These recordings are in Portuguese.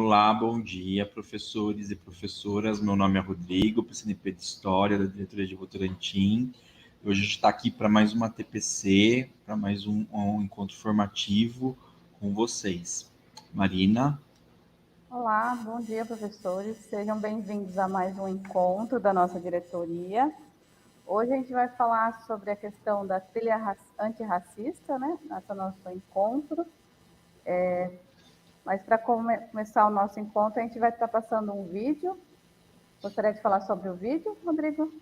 Olá, bom dia, professores e professoras. Meu nome é Rodrigo, PCNP de História, da Diretoria de Votorantim. Hoje a gente está aqui para mais uma TPC, para mais um encontro formativo com vocês. Marina. Olá, bom dia, professores. Sejam bem-vindos a mais um encontro da nossa diretoria. Hoje a gente vai falar sobre a questão da trilha antirracista, né? Nesse nosso encontro. Mas para começar o nosso encontro, a gente vai estar passando um vídeo. Gostaria de falar sobre o vídeo, Rodrigo?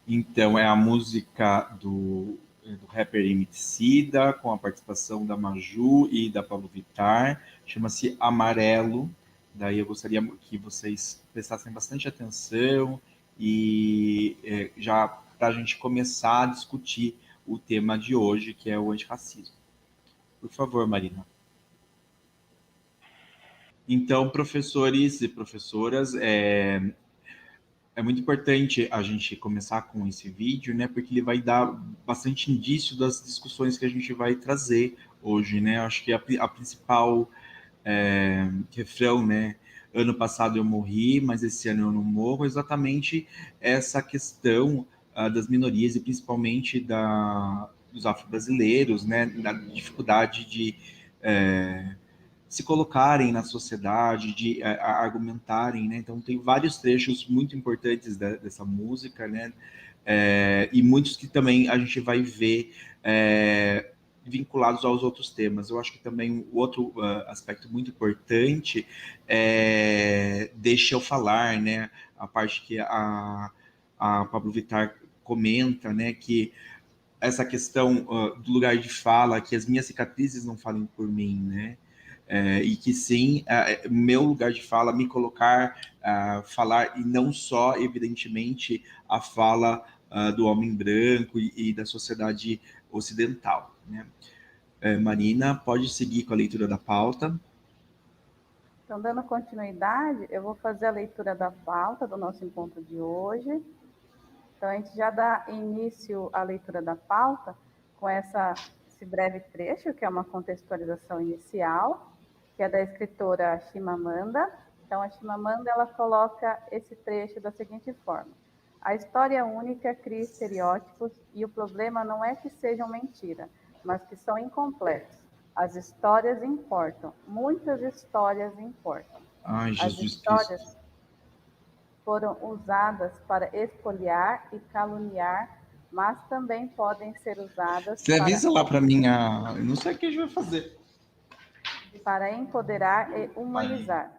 Então, é a música do rapper Emicida, com a participação da Maju e da Pablo Vittar. Chama-se Amarelo. Daí eu gostaria que vocês prestassem bastante atenção e já para a gente começar a discutir o tema de hoje, que é o antirracismo. Por favor, Marina. Então, professores e professoras, é muito importante a gente começar com esse vídeo, né? Porque ele vai dar bastante indício das discussões que a gente vai trazer hoje, né? Acho que a principal refrão, né? Ano passado eu morri, mas esse ano eu não morro. Exatamente essa questão das minorias e principalmente dos afro-brasileiros, né? Da dificuldade de se colocarem na sociedade, de argumentarem, né? Então tem vários trechos muito importantes dessa música, né? E muitos que também a gente vai ver vinculados aos outros temas. Eu acho que também o outro aspecto muito importante é Deixa Eu Falar, né? A parte que a Pablo Vittar comenta, né? Que essa questão do lugar de fala, que as minhas cicatrizes não falem por mim, né? E que sim, meu lugar de fala, me colocar, falar, e não só, evidentemente, a fala do homem branco e da sociedade ocidental. Né? Marina, pode seguir com a leitura da pauta. Então, dando continuidade, eu vou fazer a leitura da pauta do nosso encontro de hoje. Então, a gente já dá início à leitura da pauta com esse breve trecho, que é uma contextualização inicial, que é da escritora Chimamanda. Então, a Chimamanda, ela coloca esse trecho da seguinte forma: a história única cria estereótipos e o problema não é que sejam mentira, mas que são incompletos. As histórias importam, muitas histórias importam. Ai, As Jesus histórias Cristo. foram usadas para espoliar e caluniar, mas também podem ser usadas Você avisa lá para mim, eu não sei o que a gente vai fazer. para empoderar e humanizar.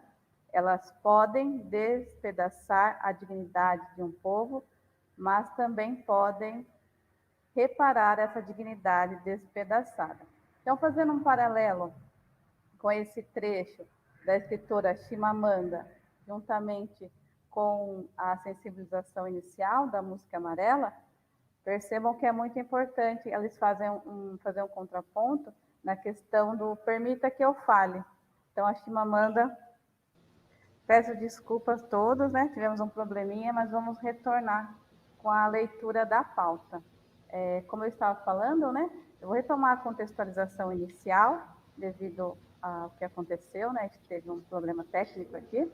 Elas podem despedaçar a dignidade de um povo, mas também podem reparar essa dignidade despedaçada. Então, fazendo um paralelo com esse trecho da escritora Chimamanda, juntamente com a sensibilização inicial da música amarela, percebam que é muito importante eles fazer um contraponto na questão do permita que eu fale. Então, a Chimamanda, peço desculpas a todos, né? Tivemos um probleminha, mas vamos retornar com a leitura da pauta. Como eu estava falando, né? Eu vou retomar a contextualização inicial, devido ao que aconteceu, né? A gente teve um problema técnico aqui.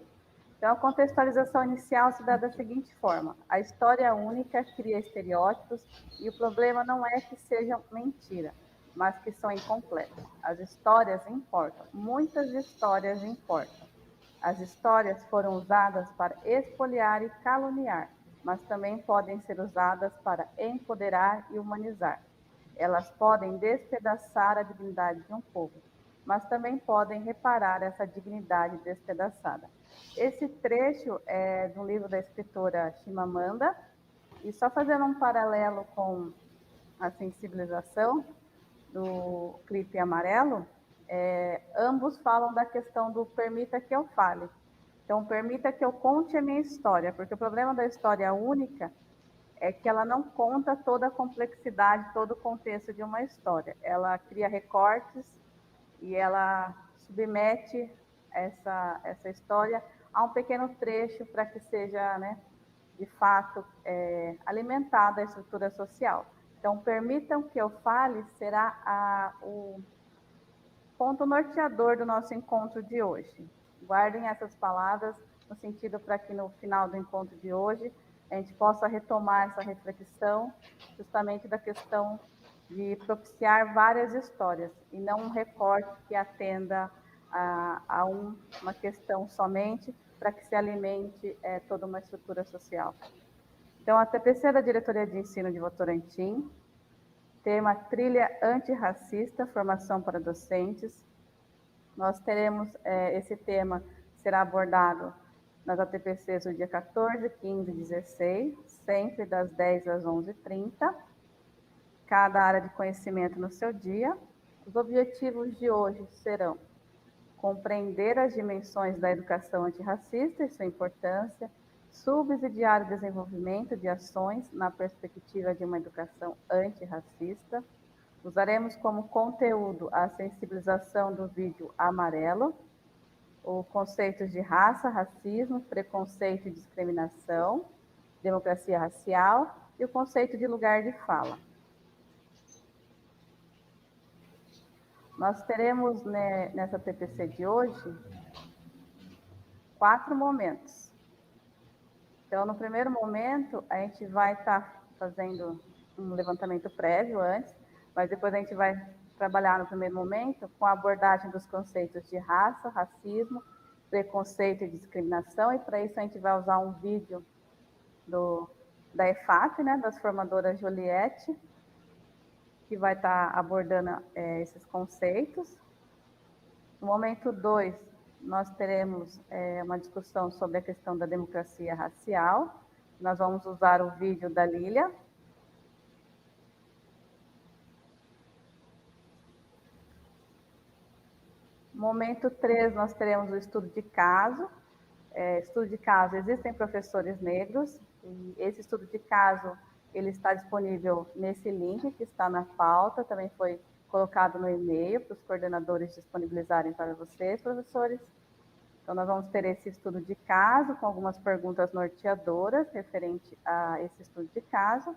Então, a contextualização inicial se dá da seguinte forma: a história única cria estereótipos e o problema não é que sejam mentira, mas que são incompletos. As histórias importam, muitas histórias importam. As histórias foram usadas para espoliar e caluniar, mas também podem ser usadas para empoderar e humanizar. Elas podem despedaçar a dignidade de um povo, mas também podem reparar essa dignidade despedaçada. Esse trecho é do livro da escritora Chimamanda, e só fazendo um paralelo com a sensibilização do clipe amarelo, ambos falam da questão do permita que eu fale. Então, permita que eu conte a minha história, porque o problema da história única é que ela não conta toda a complexidade, todo o contexto de uma história. Ela cria recortes e ela submete essa história a um pequeno trecho para que seja, né, de fato, alimentada a estrutura social. Então, permitam que eu fale será o ponto norteador do nosso encontro de hoje. guardem essas palavras no sentido para que no final do encontro de hoje a gente possa retomar essa reflexão justamente da questão de propiciar várias histórias e não um recorte que atenda a uma questão somente para que se alimente toda uma estrutura social. Então, a TPC da Diretoria de Ensino de Votorantim, tema Trilha Antirracista, Formação para Docentes. Nós teremos, esse tema será abordado nas ATPCs do dia 14, 15 e 16, sempre das 10 às 11h30, cada área de conhecimento no seu dia. Os objetivos de hoje serão compreender as dimensões da educação antirracista e sua importância, subsidiar o desenvolvimento de ações na perspectiva de uma educação antirracista. Usaremos como conteúdo a sensibilização do vídeo amarelo, os conceitos de raça, racismo, preconceito e discriminação, democracia racial e o conceito de lugar de fala. Nós teremos, né, nessa TPC de hoje 4 momentos. Então, no primeiro momento, a gente vai estar fazendo um levantamento prévio antes, mas depois a gente vai trabalhar no primeiro momento com a abordagem dos conceitos de raça, racismo, preconceito e discriminação, e para isso a gente vai usar um vídeo da EFAP, né, das formadoras Juliette, que vai estar abordando esses conceitos. No momento 2, nós teremos uma discussão sobre a questão da democracia racial. Nós vamos usar o vídeo da Lília. No momento 3, nós teremos o estudo de caso. Estudo de caso, existem professores negros, e esse estudo de caso ele está disponível nesse link que está na pauta, também foi colocado no e-mail para os coordenadores disponibilizarem para vocês, professores. Então, nós vamos ter esse estudo de caso, com algumas perguntas norteadoras referente a esse estudo de caso.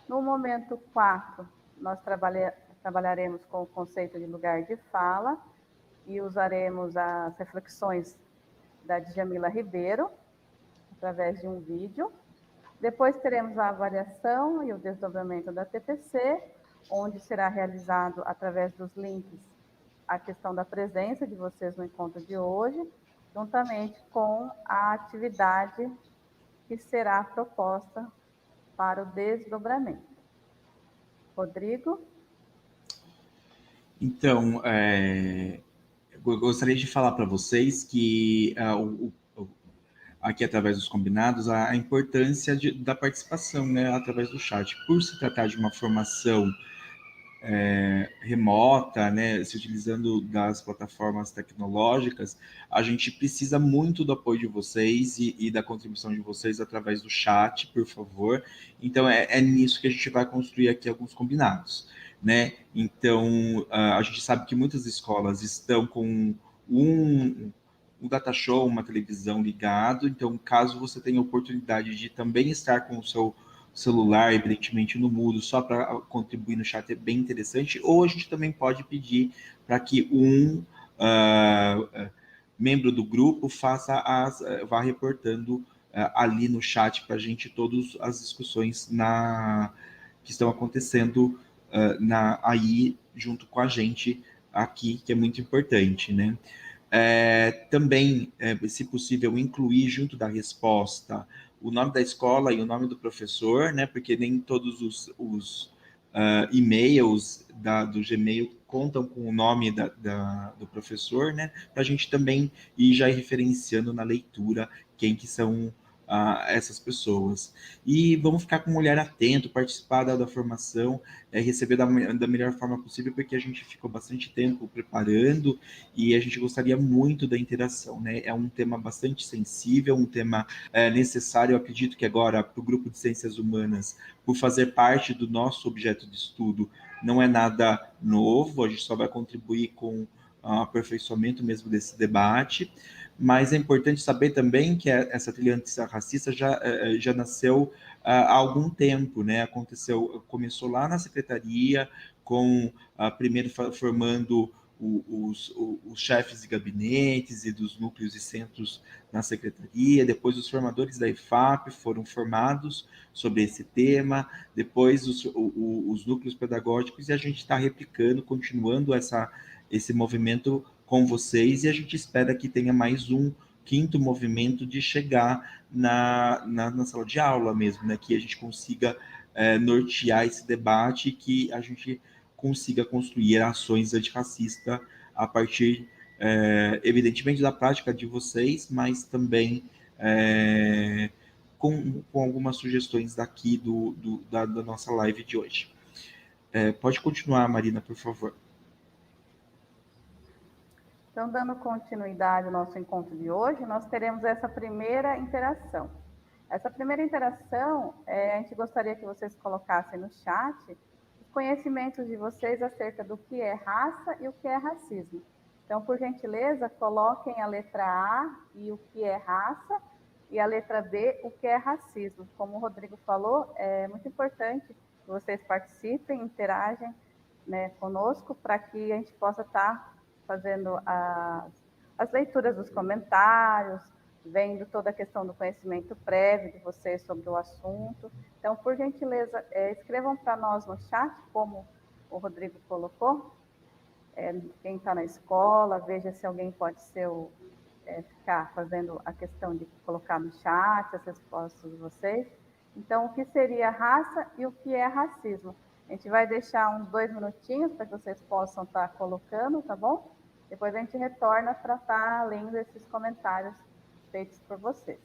No momento 4, nós trabalharemos com o conceito de lugar de fala e usaremos as reflexões da Djamila Ribeiro, através de um vídeo. Depois teremos a avaliação e o desdobramento da TPC, onde será realizado, através dos links, a questão da presença de vocês no encontro de hoje, juntamente com a atividade que será proposta para o desdobramento. Rodrigo? Então, eu gostaria de falar para vocês que aqui, através dos combinados, a importância da participação, né, através do chat. Por se tratar de uma formação remota, né, se utilizando das plataformas tecnológicas, a gente precisa muito do apoio de vocês e da contribuição de vocês através do chat, por favor. Então, é nisso que a gente vai construir aqui alguns combinados, né? Então, a gente sabe que muitas escolas estão com um data show, uma televisão ligado, então, caso você tenha oportunidade de também estar com o seu celular, evidentemente no mudo, só para contribuir no chat, é bem interessante. Ou a gente também pode pedir para que membro do grupo vá reportando ali no chat para a gente todas as discussões que estão acontecendo aí junto com a gente aqui, que é muito importante, né? Também, se possível, incluir junto da resposta o nome da escola e o nome do professor, né? Porque nem todos os e-mails do Gmail contam com o nome do professor, né? Para a gente também ir já referenciando na leitura quem que são essas pessoas. E vamos ficar com um olhar atento, participar da formação, receber da melhor forma possível, porque a gente ficou bastante tempo preparando e a gente gostaria muito da interação, né? É um tema bastante sensível, um tema necessário, eu acredito que agora, para o grupo de Ciências Humanas, por fazer parte do nosso objeto de estudo, não é nada novo, a gente só vai contribuir com o aperfeiçoamento mesmo desse debate, mas é importante saber também que essa trilha antirracista já nasceu há algum tempo, né? Começou lá na secretaria, primeiro formando os chefes de gabinetes e dos núcleos e centros na secretaria, depois os formadores da IFAP foram formados sobre esse tema, depois os núcleos pedagógicos, e a gente está replicando, continuando esse movimento com vocês, e a gente espera que tenha mais um quinto movimento de chegar na sala de aula mesmo, né? Que a gente consiga nortear esse debate e que a gente consiga construir ações antirracistas a partir, evidentemente, da prática de vocês, mas também com algumas sugestões daqui da nossa live de hoje. Pode continuar, Marina, por favor. Então, dando continuidade ao nosso encontro de hoje, nós teremos essa primeira interação. Essa primeira interação, a gente gostaria que vocês colocassem no chat os conhecimentos de vocês acerca do que é raça e o que é racismo. Então, por gentileza, coloquem a letra A e o que é raça, e a letra B, o que é racismo. Como o Rodrigo falou, é muito importante que vocês participem, interagem, né, conosco, para que a gente possa estar fazendo as leituras dos comentários, vendo toda a questão do conhecimento prévio de vocês sobre o assunto. Então, por gentileza, escrevam para nós no chat, como o Rodrigo colocou, quem está na escola, veja se alguém pode ser ficar fazendo a questão de colocar no chat as respostas de vocês. Então, o que seria raça e o que é racismo? A gente vai deixar uns 2 minutinhos para que vocês possam estar colocando, tá bom? Depois a gente retorna para estar lendo esses comentários feitos por vocês.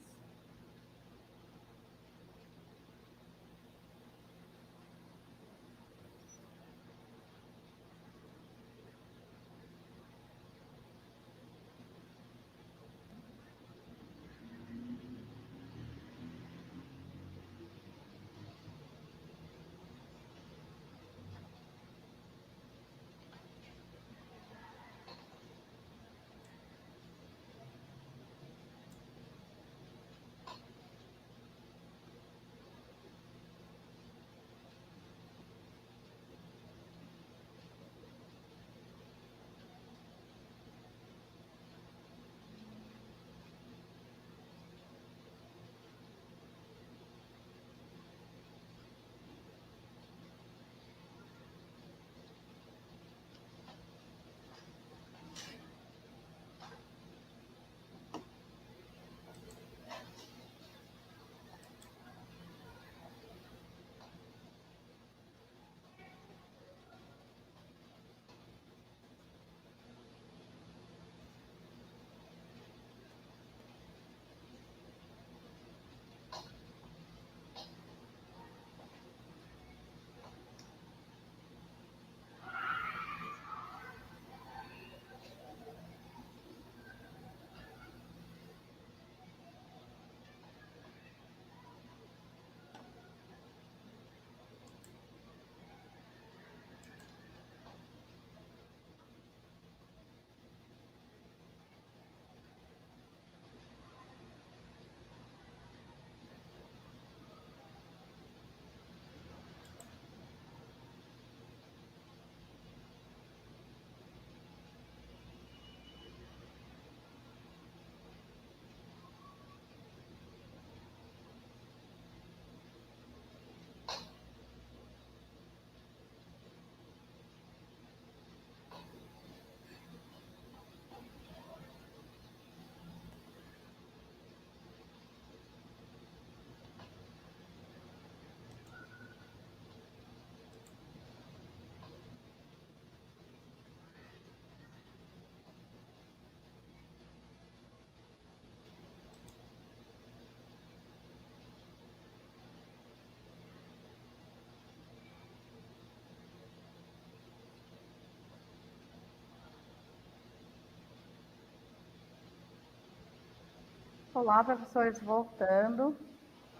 Olá, professores, voltando.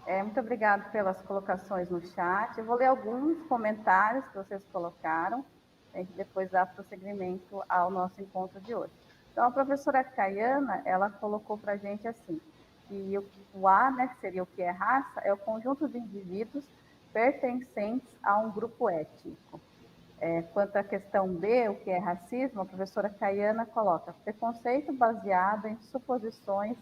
Muito obrigada pelas colocações no chat. Eu vou ler alguns comentários que vocês colocaram, a gente depois dá prosseguimento ao nosso encontro de hoje. Então, a professora Caiana, ela colocou para a gente assim, que o A, né, que seria o que é raça, é o conjunto de indivíduos pertencentes a um grupo étnico. Quanto à questão B, o que é racismo, a professora Caiana coloca preconceito baseado em suposições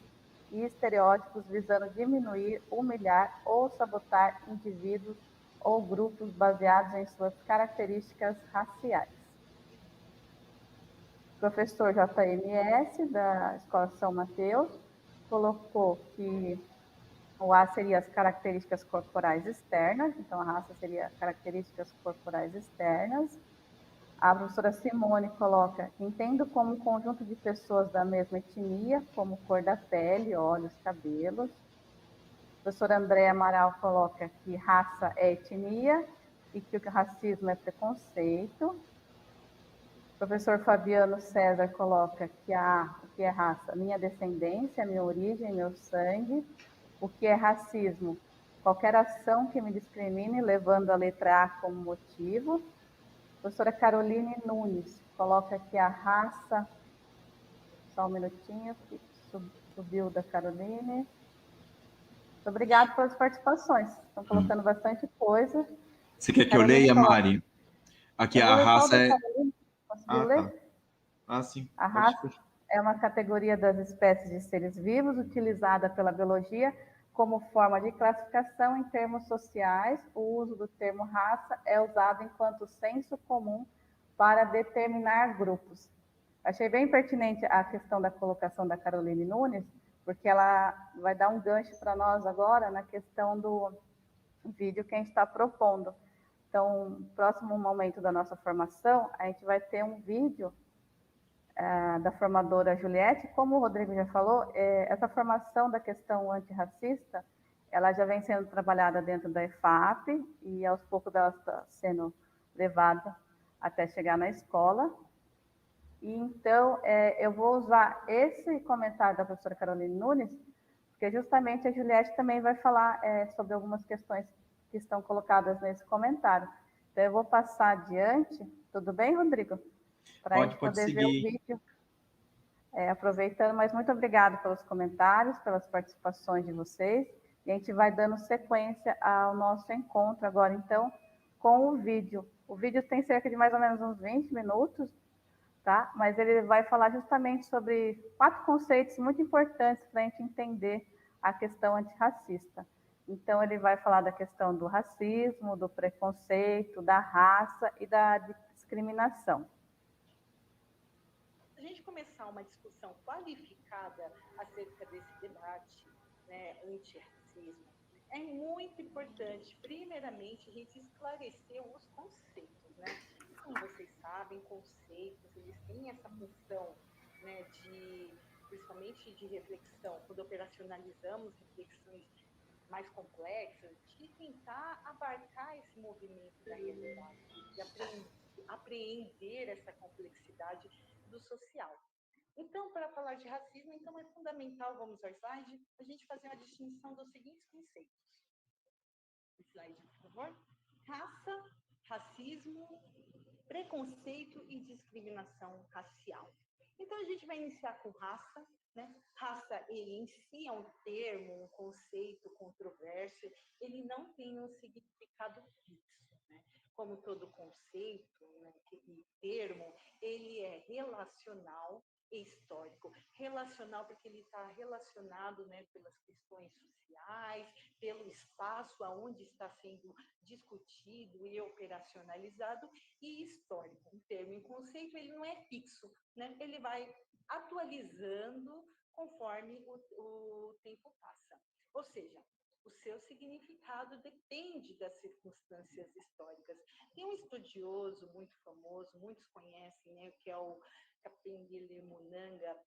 e estereótipos visando diminuir, humilhar ou sabotar indivíduos ou grupos baseados em suas características raciais. O professor JMS, da Escola São Mateus, colocou que o A seria as características corporais externas, então a raça seria características corporais externas. A professora Simone coloca, entendo como um conjunto de pessoas da mesma etnia, como cor da pele, olhos, cabelos. A professora Andréa Amaral coloca que raça é etnia e que o racismo é preconceito. O professor Fabiano César coloca que o que é raça? Minha descendência, minha origem, meu sangue. O que é racismo? Qualquer ação que me discrimine, levando a letra A como motivo. A professora Caroline Nunes coloca aqui a raça. Só um minutinho, que subiu da Caroline. Muito obrigada pelas participações. Estão colocando bastante coisa. Você quer que eu Caroline leia, coloca. Mari? Aqui Eu vou a ler só o raça da é. Caroline. Conseguiu Ah, tá. ler? Ah, sim. A raça é uma categoria das espécies de seres vivos utilizada pela biologia como forma de classificação em termos sociais. O uso do termo raça é usado enquanto senso comum para determinar grupos. Achei bem pertinente a questão da colocação da Caroline Nunes, porque ela vai dar um gancho para nós agora na questão do vídeo que a gente está propondo. Então, no próximo momento da nossa formação, a gente vai ter um vídeo da formadora Juliette. Como o Rodrigo já falou, essa formação da questão antirracista, ela já vem sendo trabalhada dentro da EFAP e aos poucos ela está sendo levada até chegar na escola. E então, eu vou usar esse comentário da professora Caroline Nunes, porque justamente a Juliette também vai falar sobre algumas questões que estão colocadas nesse comentário. Então, eu vou passar adiante. Tudo bem, Rodrigo? Para a gente pode poder ver o seguir. vídeo. Aproveitando, mas muito obrigada pelos comentários, pelas participações de vocês. E a gente vai dando sequência ao nosso encontro agora, então, com o vídeo. O vídeo tem cerca de mais ou menos uns 20 minutos, tá? Mas ele vai falar justamente sobre 4 conceitos muito importantes para a gente entender a questão antirracista. Então, ele vai falar da questão do racismo, do preconceito, da raça e da discriminação. A gente começar uma discussão qualificada acerca desse debate, né, antirracismo, é muito importante, primeiramente, a gente esclarecer os conceitos, né? Como vocês sabem, conceitos, eles têm essa função, né, principalmente de reflexão, quando operacionalizamos reflexões mais complexas, de tentar abarcar esse movimento da realidade, de apreender essa complexidade do social. Então, para falar de racismo, então é fundamental, vamos ao slide, a gente fazer uma distinção dos seguintes conceitos. Slide, por favor. Raça, racismo, preconceito e discriminação racial. Então, a gente vai iniciar com raça, né? Raça, ele em si é um termo, um conceito controverso, ele não tem um significado fixo, né? Como todo conceito, né, e termo, ele é relacional e histórico. Relacional porque ele está relacionado, né, pelas questões sociais, pelo espaço aonde está sendo discutido e operacionalizado, e histórico. Um termo em conceito, ele não é fixo, né? Ele vai atualizando conforme o tempo passa. Ou seja, o seu significado depende das circunstâncias históricas. Tem um estudioso muito famoso, muitos conhecem, né, que é o Kapengele Munanga.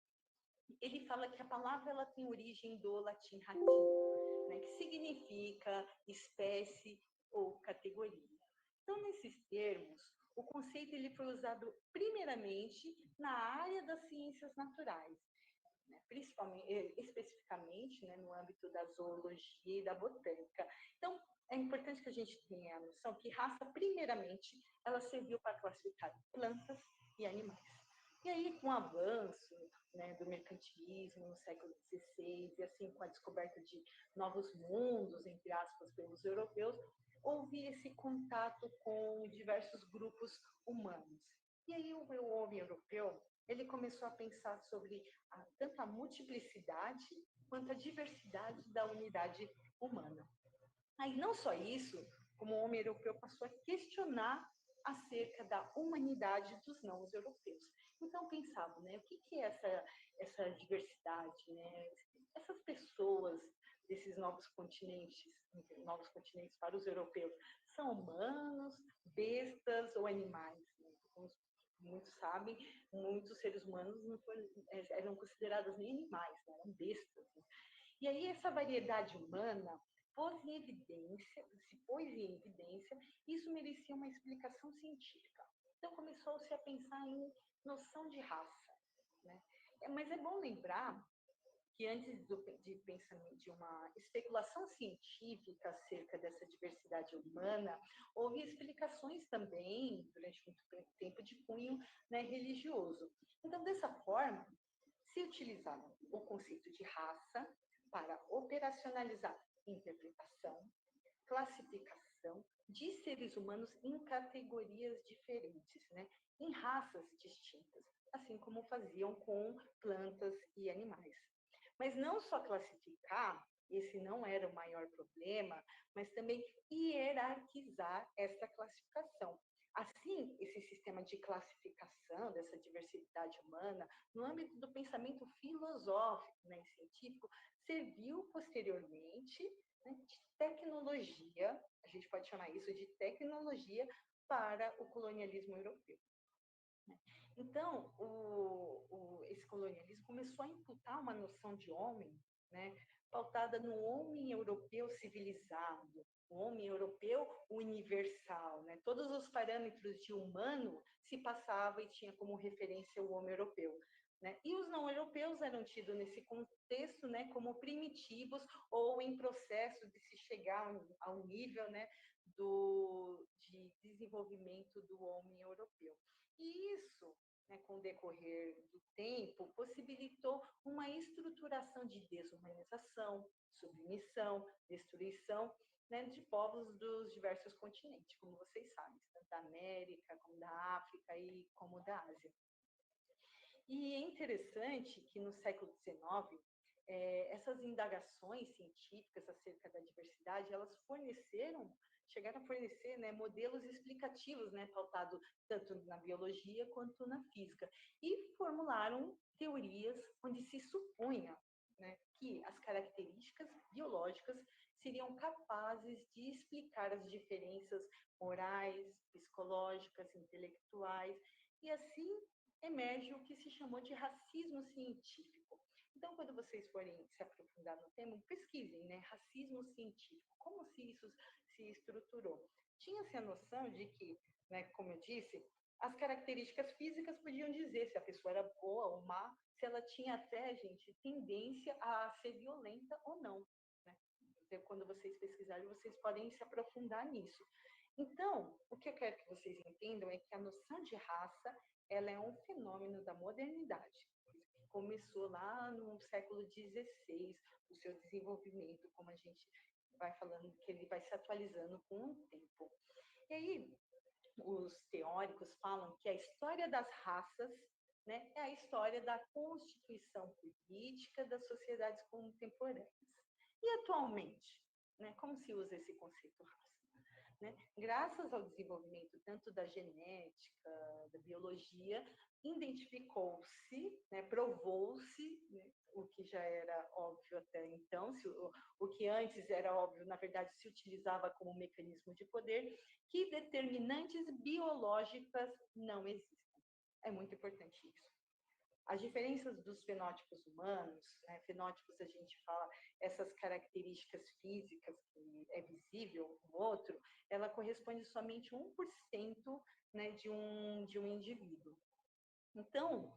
Ele fala que a palavra ela tem origem do latim ratio, né, que significa espécie ou categoria. Então, nesses termos, o conceito ele foi usado primeiramente na área das ciências naturais, né, principalmente, especificamente, né, no âmbito da zoologia e da botânica. Então, é importante que a gente tenha a noção que raça, primeiramente, ela serviu para classificar plantas e animais. E aí, com o avanço, né, do mercantilismo no século XVI, e assim, com a descoberta de novos mundos, entre aspas, pelos europeus, houve esse contato com diversos grupos humanos. E aí o homem europeu, ele começou a pensar sobre tanto a multiplicidade quanto a diversidade da unidade humana. Aí não só isso, como o homem europeu passou a questionar acerca da humanidade dos não-europeus. Então pensavam, né, o que é essa diversidade, né? Essas pessoas desses novos continentes para os europeus, são humanos, bestas ou animais? Né? Como muitos sabem, muitos seres humanos não eram considerados nem animais, né? Eram bestas. Né? E aí essa variedade humana se pôs em evidência, isso merecia uma explicação científica. Então começou-se a pensar em noção de raça. Né? Mas é bom lembrar que antes de uma especulação científica acerca dessa diversidade humana, houve explicações também, durante muito tempo, de cunho, né, religioso. Então, dessa forma, se utilizava o conceito de raça para operacionalizar interpretação, classificação de seres humanos em categorias diferentes, né? Em raças distintas, assim como faziam com plantas e animais. Mas não só classificar, esse não era o maior problema, mas também hierarquizar essa classificação. Assim, esse sistema de classificação dessa diversidade humana, no âmbito do pensamento filosófico, né, e científico, serviu posteriormente, né, de tecnologia, a gente pode chamar isso de tecnologia, para o colonialismo europeu. Então, esse colonialismo começou a imputar uma noção de homem, né, pautada no homem europeu civilizado, o homem europeu universal. Né? Todos os parâmetros de humano se passava e tinha como referência o homem europeu. Né? E os não europeus eram tidos nesse contexto, né, como primitivos ou em processo de se chegar ao nível, né, de desenvolvimento do homem europeu. E isso, né, com o decorrer do tempo, possibilitou uma estruturação de desumanização, submissão, destruição, né, de povos dos diversos continentes, como vocês sabem, tanto da América, como da África e como da Ásia. E é interessante que no século XIX, essas indagações científicas acerca da diversidade, elas chegaram a fornecer, né, modelos explicativos, né, pautados tanto na biologia quanto na física, e formularam teorias onde se supunha, né, que as características biológicas seriam capazes de explicar as diferenças morais, psicológicas, intelectuais, e assim emerge o que se chamou de racismo científico. Então, quando vocês forem se aprofundar no tema, pesquisem, né? Racismo científico, como se isso se estruturou. Tinha-se a noção de que, né, como eu disse, as características físicas podiam dizer se a pessoa era boa ou má, se ela tinha até, gente, tendência a ser violenta ou não. Né? Então, quando vocês pesquisarem, vocês podem se aprofundar nisso. Então, o que eu quero que vocês entendam é que a noção de raça, ela é um fenômeno da modernidade, que começou lá no século XVI, o seu desenvolvimento, como a gente vai falando, que ele vai se atualizando com o tempo. E aí, os teóricos falam que a história das raças, né, é a história da constituição política das sociedades contemporâneas. E atualmente, né, como se usa esse conceito raça? Né? Graças ao desenvolvimento tanto da genética, da biologia, identificou-se, né, provou-se, né, o que já era óbvio até então, o que antes era óbvio, na verdade, se utilizava como mecanismo de poder, que determinantes biológicas não existem. É muito importante isso. As diferenças dos fenótipos humanos, né, fenótipos a gente fala, essas características físicas que é visível no outro, ela corresponde somente a 1%, né, de um indivíduo. Então,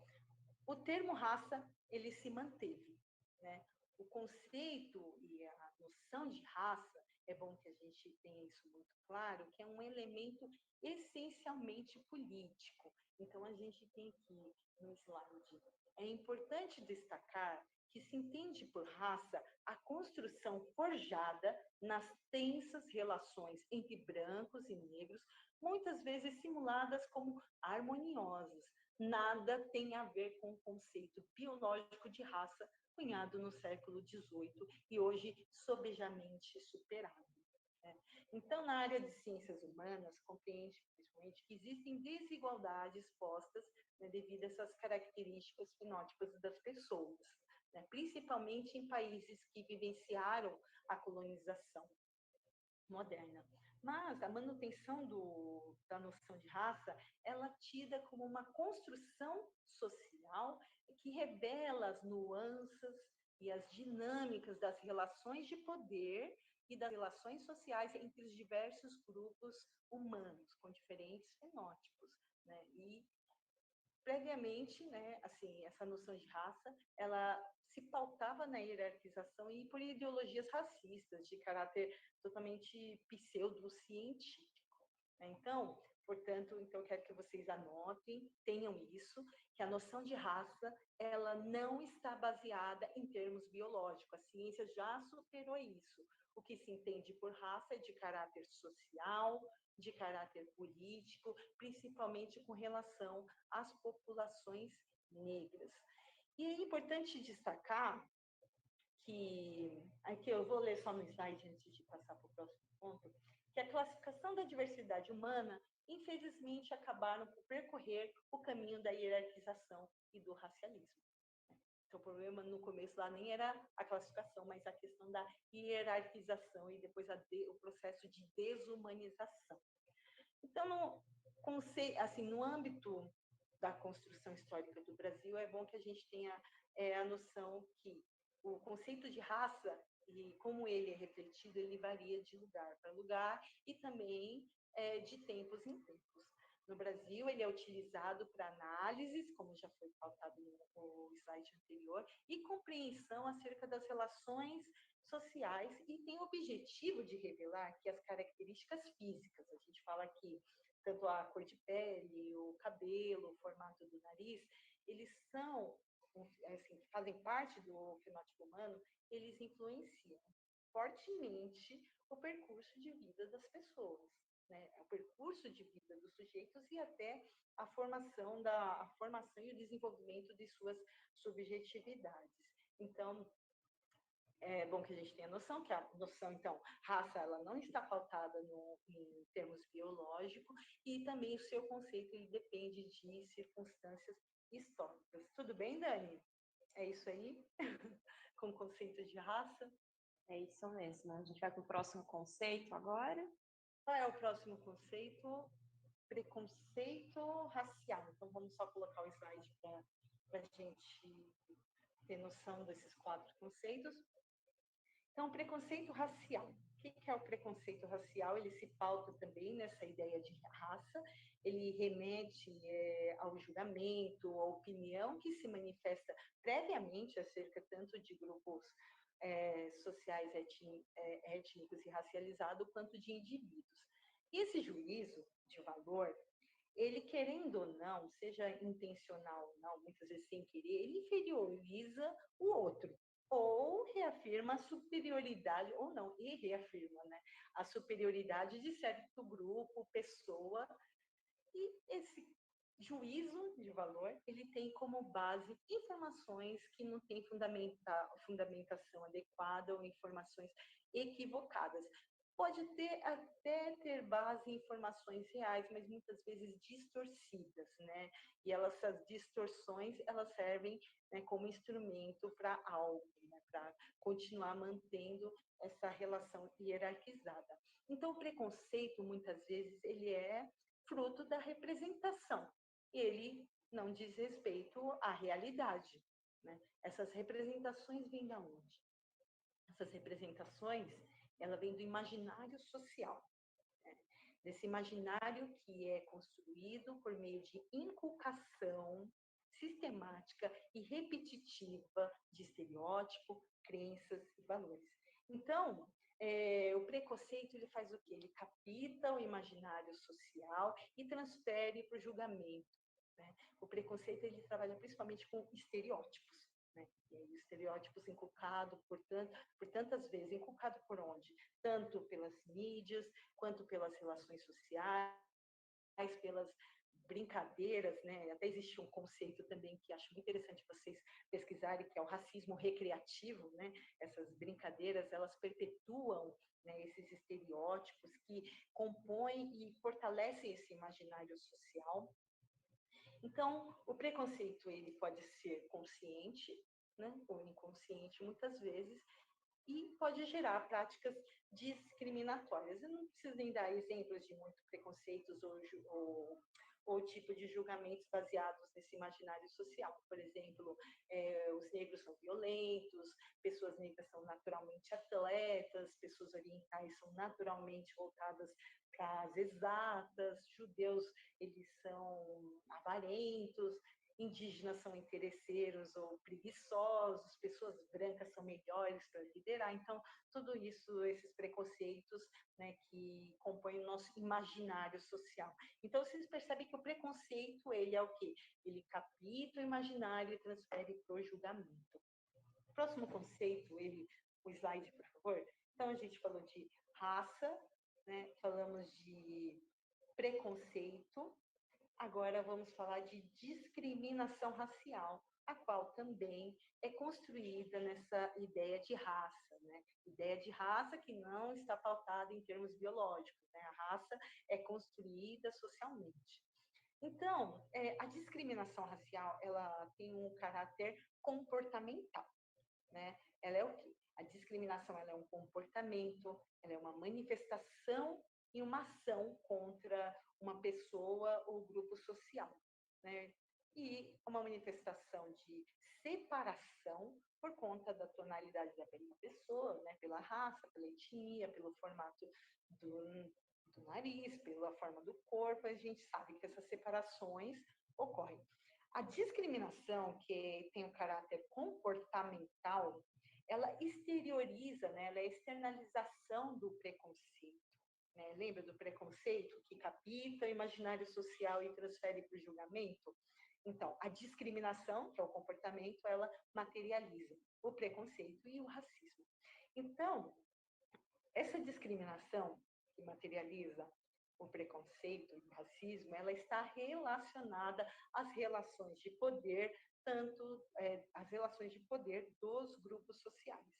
o termo raça, ele se manteve, né? O conceito e a noção de raça, é bom que a gente tenha isso muito claro, que é um elemento essencialmente político. Então, a gente tem aqui no slide, é importante destacar que se entende por raça a construção forjada nas tensas relações entre brancos e negros, muitas vezes simuladas como harmoniosas. Nada tem a ver com o conceito biológico de raça cunhado no século XVIII e hoje sobejamente superado. Então, na área de ciências humanas, compreende principalmente que existem desigualdades postas, né, devido a essas características fenótipas das pessoas, né, principalmente em países que vivenciaram a colonização moderna. Mas a manutenção da noção de raça, ela é tida como uma construção social que revela as nuances e as dinâmicas das relações de poder e das relações sociais entre os diversos grupos humanos, com diferentes fenótipos, né? E previamente, né, assim, essa noção de raça, ela se pautava na hierarquização e por ideologias racistas de caráter totalmente pseudocientífico, né? Então, portanto, então eu quero que vocês anotem, tenham isso, que a noção de raça, ela não está baseada em termos biológicos. A ciência já superou isso. O que se entende por raça é de caráter social, de caráter político, principalmente com relação às populações negras. E é importante destacar que, aqui eu vou ler só no slide antes de passar para o próximo ponto, que a classificação da diversidade humana, infelizmente, acabaram por percorrer o caminho da hierarquização e do racialismo. Então, o problema no começo lá nem era a classificação, mas a questão da hierarquização e depois o processo de desumanização. Então, no âmbito da construção histórica do Brasil, é bom que a gente tenha a noção que o conceito de raça, e como ele é refletido, ele varia de lugar para lugar e também de tempos em tempos. No Brasil, ele é utilizado para análises, como já foi pautado no slide anterior, e compreensão acerca das relações sociais e tem o objetivo de revelar que as características físicas, a gente fala aqui, tanto a cor de pele, o cabelo, o formato do nariz, eles são, assim, fazem parte do fenótipo humano, eles influenciam fortemente o percurso de vida das pessoas, né? O percurso de vida dos sujeitos e até a formação e o desenvolvimento de suas subjetividades. Então, é bom que a gente tenha noção que a noção, então, raça, ela não está pautada em termos biológicos e também o seu conceito ele depende de circunstâncias históricas. Tudo bem, Dani? É isso aí? Com o conceito de raça? É isso mesmo. A gente vai para o próximo conceito agora. Qual é o próximo conceito? Preconceito racial. Então, vamos só colocar o slide para a gente ter noção desses 4 conceitos. Então, preconceito racial. O que é o preconceito racial? Ele se pauta também nessa ideia de raça, ele remete ao julgamento, à opinião que se manifesta previamente acerca tanto de grupos sociais étnicos e racializados, quanto de indivíduos. E esse juízo de valor, ele querendo ou não, seja intencional ou não, muitas vezes sem querer, ele inferioriza o outro, ou reafirma a superioridade, ou não, e reafirma, né, a superioridade de certo grupo, pessoa, e esse juízo de valor, ele tem como base informações que não têm fundamentação adequada ou informações equivocadas. Pode até ter base em informações reais, mas muitas vezes distorcidas, né? E essas distorções, elas servem, né, como instrumento para algo, né? Para continuar mantendo essa relação hierarquizada. Então, o preconceito, muitas vezes, ele é fruto da representação. E ele não diz respeito à realidade, né? Essas representações vêm de onde? Essas representações, ela vem do imaginário social, né? Desse imaginário que é construído por meio de inculcação sistemática e repetitiva de estereótipo, crenças e valores. Então, o preconceito ele faz o quê? Ele capta o imaginário social e transfere para o julgamento, né? O preconceito ele trabalha principalmente com estereótipos, né? E aí, estereótipos inculcados por tantas vezes, inculcado por onde? Tanto pelas mídias, quanto pelas relações sociais, pelas brincadeiras, né? Até existe um conceito também que acho muito interessante vocês pesquisarem, que é o racismo recreativo, né? Essas brincadeiras, elas perpetuam, né, esses estereótipos que compõem e fortalecem esse imaginário social. Então, o preconceito ele pode ser consciente, né, ou inconsciente muitas vezes, e pode gerar práticas discriminatórias. Eu não preciso nem dar exemplos de muitos preconceitos ou tipo de julgamentos baseados nesse imaginário social. Por exemplo, os negros são violentos, pessoas negras são naturalmente atletas, pessoas orientais são naturalmente voltadas para as exatas, judeus eles são avarentos, indígenas são interesseiros ou preguiçosos, pessoas brancas são melhores para liderar. Então, tudo isso, esses preconceitos, né, que compõem o nosso imaginário social. Então, vocês percebem que o preconceito, ele é o quê? Ele capta o imaginário e transfere para o julgamento. O próximo conceito, o slide, por favor. Então, a gente falou de raça, né, falamos de preconceito. Agora vamos falar de discriminação racial, a qual também é construída nessa ideia de raça, né? Ideia de raça que não está pautada em termos biológicos, né? A raça é construída socialmente. Então, a discriminação racial, ela tem um caráter comportamental, né? Ela é o quê? A discriminação, ela é um comportamento, ela é uma manifestação e uma ação contra uma pessoa ou grupo social, né? E uma manifestação de separação por conta da tonalidade da pele da pessoa, né? Pela raça, pela etnia, pelo formato do nariz, pela forma do corpo. A gente sabe que essas separações ocorrem. A discriminação, que tem um caráter comportamental, ela exterioriza, né? Ela é a externalização do preconceito. Né? Lembra do preconceito que capta o imaginário social e transfere para o julgamento? Então, a discriminação, que é o comportamento, ela materializa o preconceito e o racismo. Então, essa discriminação que materializa o preconceito e o racismo, ela está relacionada às relações de poder, tanto as relações de poder dos grupos sociais.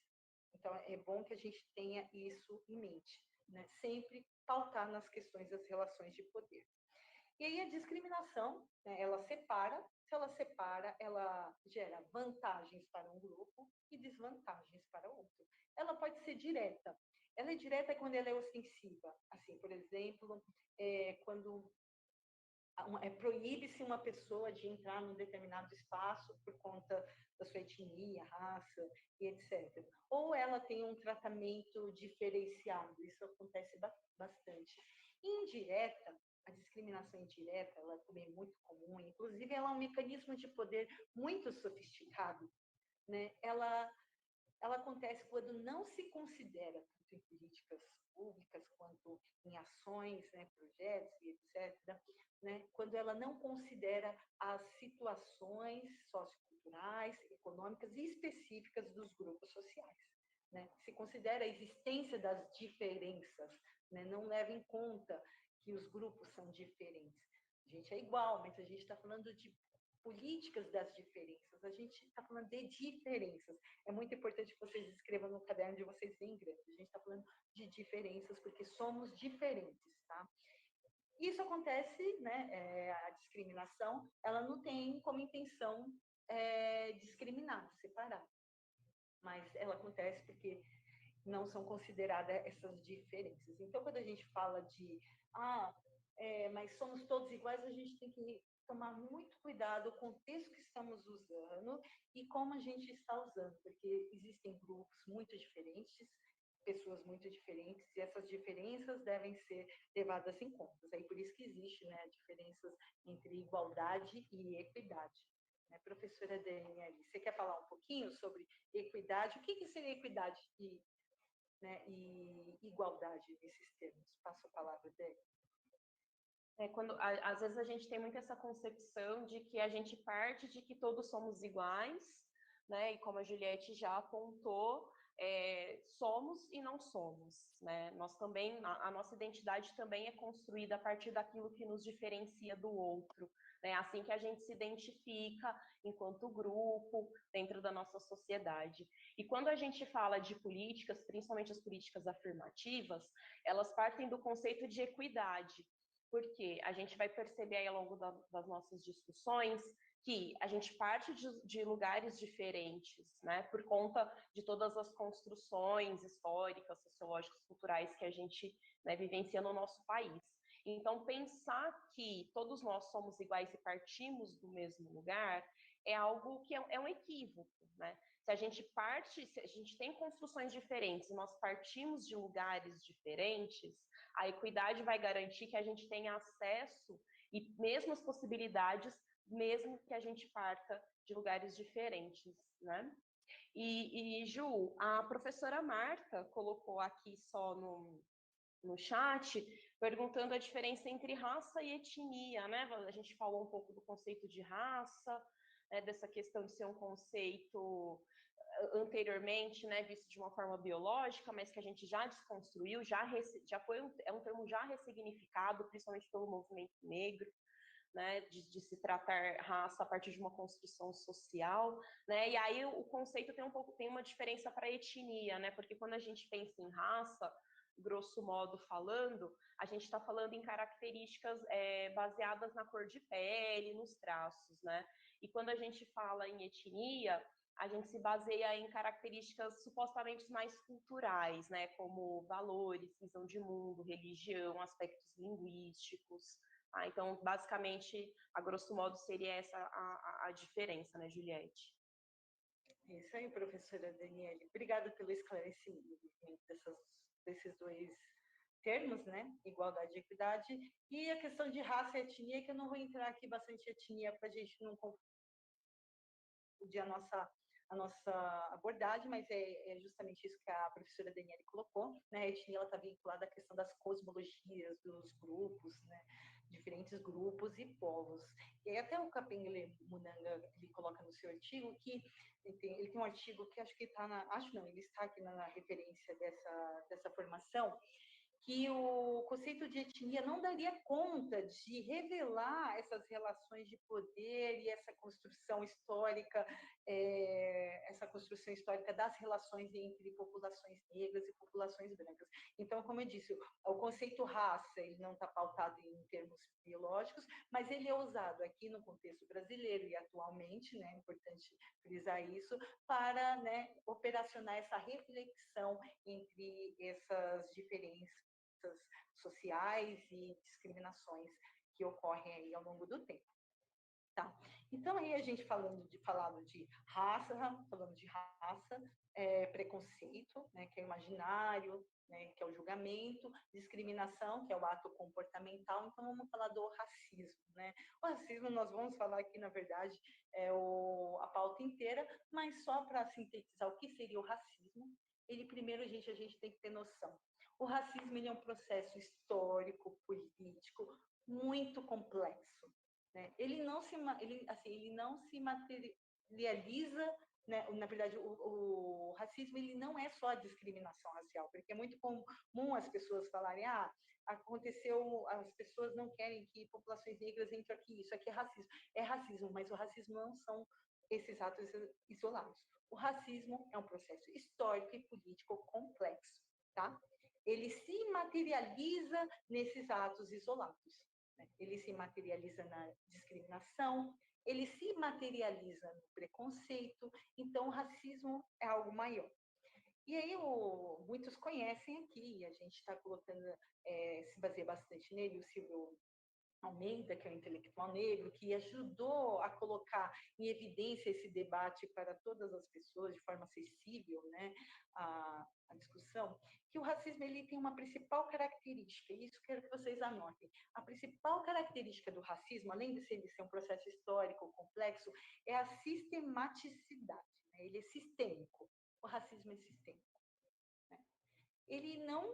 Então, é bom que a gente tenha isso em mente, né? Sempre pautar nas questões das relações de poder. E aí a discriminação, né, ela separa, se ela separa, ela gera vantagens para um grupo e desvantagens para outro. Ela pode ser direta. Ela é direta quando ela é ostensiva. Assim, por exemplo, quando proíbe-se uma pessoa de entrar num determinado espaço por conta da sua etnia, raça e etc. Ou ela tem um tratamento diferenciado, isso acontece bastante. Indireta, a discriminação indireta, ela também é muito comum, inclusive ela é um mecanismo de poder muito sofisticado, né? Ela acontece quando não se considera, tanto em políticas públicas quanto em ações, né, projetos e etc., né, quando ela não considera as situações socioculturais, econômicas e específicas dos grupos sociais. Né? Se considera a existência das diferenças, né? Não leva em conta que os grupos são diferentes. A gente é igual, mas a gente está falando de políticas das diferenças, a gente está falando de diferenças. É muito importante que vocês escrevam no caderno de vocês bem grande. A gente está falando de diferenças porque somos diferentes, tá? Isso acontece, né? A discriminação, ela não tem como intenção discriminar, separar, mas ela acontece porque não são consideradas essas diferenças. Então, quando a gente fala de mas somos todos iguais, a gente tem que tomar muito cuidado com o contexto que estamos usando e como a gente está usando, porque existem grupos muito diferentes, pessoas muito diferentes, e essas diferenças devem ser levadas em conta. Aí por isso que existe, né, diferenças entre igualdade e equidade. Né, professora Daniela, você quer falar um pouquinho sobre equidade? O que seria equidade e igualdade nesses termos? Passo a palavra dele. Às vezes a gente tem muito essa concepção de que a gente parte de que todos somos iguais, né? E como a Juliette já apontou, somos e não somos, né? Nós também, a nossa identidade também é construída a partir daquilo que nos diferencia do outro, né? Assim que a gente se identifica enquanto grupo dentro da nossa sociedade. E quando a gente fala de políticas, principalmente as políticas afirmativas, elas partem do conceito de equidade, porque a gente vai perceber aí ao longo das nossas discussões que a gente parte de lugares diferentes, né, por conta de todas as construções históricas, sociológicas, culturais que a gente, né, vivencia no nosso país. Então, pensar que todos nós somos iguais e partimos do mesmo lugar é algo que é um equívoco, né? Se a gente tem construções diferentes e nós partimos de lugares diferentes, a equidade vai garantir que a gente tenha acesso e mesmas possibilidades, mesmo que a gente parta de lugares diferentes, né? E Ju, a professora Marta colocou aqui só no chat, perguntando a diferença entre raça e etnia, né? A gente falou um pouco do conceito de raça, né, dessa questão de ser um conceito anteriormente, né, visto de uma forma biológica, mas que a gente já desconstruiu, já foi é um termo já ressignificado, principalmente pelo movimento negro, né, de se tratar raça a partir de uma construção social, né, e aí o conceito tem uma diferença para etnia, né, porque quando a gente pensa em raça, grosso modo falando, a gente está falando em características baseadas na cor de pele, nos traços, né, e quando a gente fala em etnia, a gente se baseia em características supostamente mais culturais, né, como valores, visão de mundo, religião, aspectos linguísticos. Então, basicamente, a grosso modo, seria essa a diferença, né, Juliette? É isso aí, professora Daniele. Obrigada pelo esclarecimento desses dois termos, né? Igualdade e equidade. E a questão de raça e etnia, que eu não vou entrar aqui bastante etnia para a gente não confundir a nossa abordagem, mas é justamente isso que a professora Daniele colocou, né? A etnia está vinculada à questão das cosmologias dos grupos, né? Diferentes grupos e povos. E aí até o Kapengele Munanga, ele coloca no seu artigo que ele tem um artigo que acho que está ele está aqui na referência dessa formação, que o conceito de etnia não daria conta de revelar essas relações de poder e essa construção histórica das relações entre populações negras e populações brancas. Então, como eu disse, o conceito raça ele não está pautado em termos biológicos, mas ele é usado aqui no contexto brasileiro e atualmente, né, é importante frisar isso, para, né, operacionar essa reflexão entre essas diferenças sociais e discriminações que ocorrem aí ao longo do tempo. Tá. Então, aí a gente falando de raça, preconceito, né, que é o imaginário, né, que é o julgamento, discriminação, que é o ato comportamental. Então, vamos falar do racismo, né? O racismo, nós vamos falar aqui, na verdade, a pauta inteira, mas só para sintetizar o que seria o racismo, primeiro, a gente tem que ter noção. O racismo ele é um processo histórico, político, muito complexo. Né? Ele não se materializa, né? Na verdade, o racismo ele não é só a discriminação racial, porque é muito comum as pessoas falarem, aconteceu, as pessoas não querem que populações negras entrem aqui, isso aqui é racismo. É racismo, mas o racismo não são esses atos isolados. O racismo é um processo histórico e político complexo, tá? Ele se materializa nesses atos isolados. Ele se materializa na discriminação, ele se materializa no preconceito, então o racismo é algo maior. E aí muitos conhecem aqui, a gente está colocando, se baseia bastante nele, o Silvio Almeida, que é um intelectual negro, que ajudou a colocar em evidência esse debate para todas as pessoas de forma acessível, né, a discussão, que o racismo ele tem uma principal característica, e isso quero que vocês anotem. A principal característica do racismo, além de ser um processo histórico complexo, é a sistematicidade, né? Ele é sistêmico. O racismo é sistêmico. Né? Ele não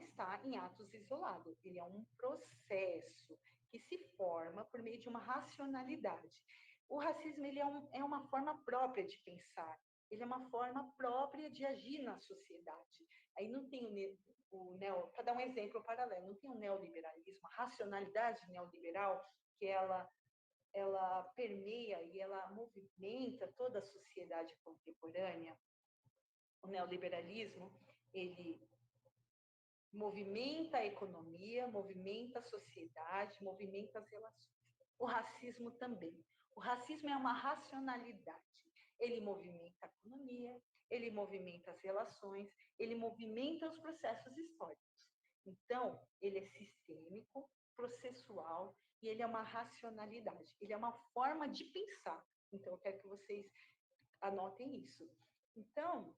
está em atos isolados, ele é um processo que se forma por meio de uma racionalidade. O racismo ele é uma forma própria de pensar, ele é uma forma própria de agir na sociedade. Aí não tem para dar um exemplo paralelo, não tem o neoliberalismo, a racionalidade neoliberal, que ela permeia e ela movimenta toda a sociedade contemporânea. O neoliberalismo, ele movimenta a economia, movimenta a sociedade, movimenta as relações. O racismo também. O racismo é uma racionalidade. Ele movimenta a economia, ele movimenta as relações, ele movimenta os processos históricos. Então, ele é sistêmico, processual e ele é uma racionalidade. Ele é uma forma de pensar. Então, eu quero que vocês anotem isso. Então,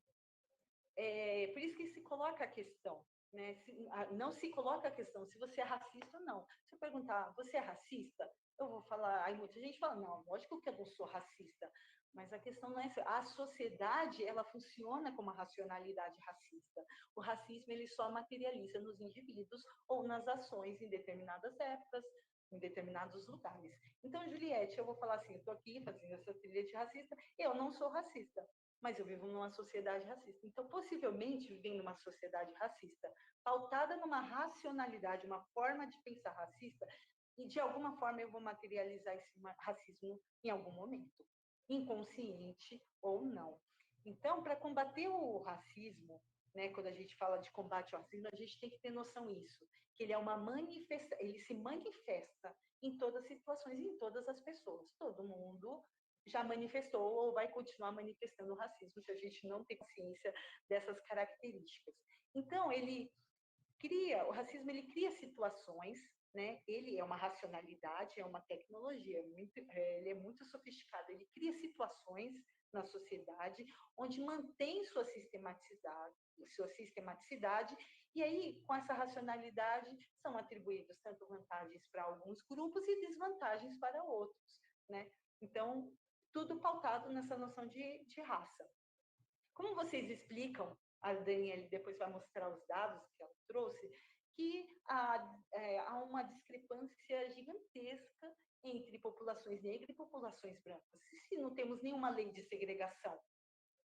por isso que se coloca a questão, né? Não se coloca a questão se você é racista ou não. Se eu perguntar, você é racista? Eu vou falar, aí muita gente fala, não, lógico que eu não sou racista, mas a questão não é essa. A sociedade, ela funciona como uma racionalidade racista. O racismo, ele só materializa nos indivíduos ou nas ações em determinadas épocas, em determinados lugares. Então, Juliette, eu vou falar assim, eu estou aqui fazendo essa trilha de racista, eu não sou racista, mas eu vivo numa sociedade racista. Então, possivelmente, vivendo numa sociedade racista, pautada numa racionalidade, uma forma de pensar racista, e de alguma forma eu vou materializar esse racismo em algum momento, inconsciente ou não. Então, para combater o racismo, né, quando a gente fala de combate ao racismo, a gente tem que ter noção disso, que ele é uma ele se manifesta em todas as situações, em todas as pessoas. Todo mundo já manifestou ou vai continuar manifestando o racismo se a gente não tem consciência dessas características. Então, o racismo ele cria situações, né? Ele é uma racionalidade, é uma tecnologia, ele é muito sofisticado, ele cria situações na sociedade onde mantém sua sistematicidade, e aí, com essa racionalidade, são atribuídas tanto vantagens para alguns grupos e desvantagens para outros, né? Então, tudo pautado nessa noção de raça. Como vocês explicam, a Daniele depois vai mostrar os dados que ela trouxe, que há uma discrepância gigantesca entre populações negras e populações brancas. Se não temos nenhuma lei de segregação,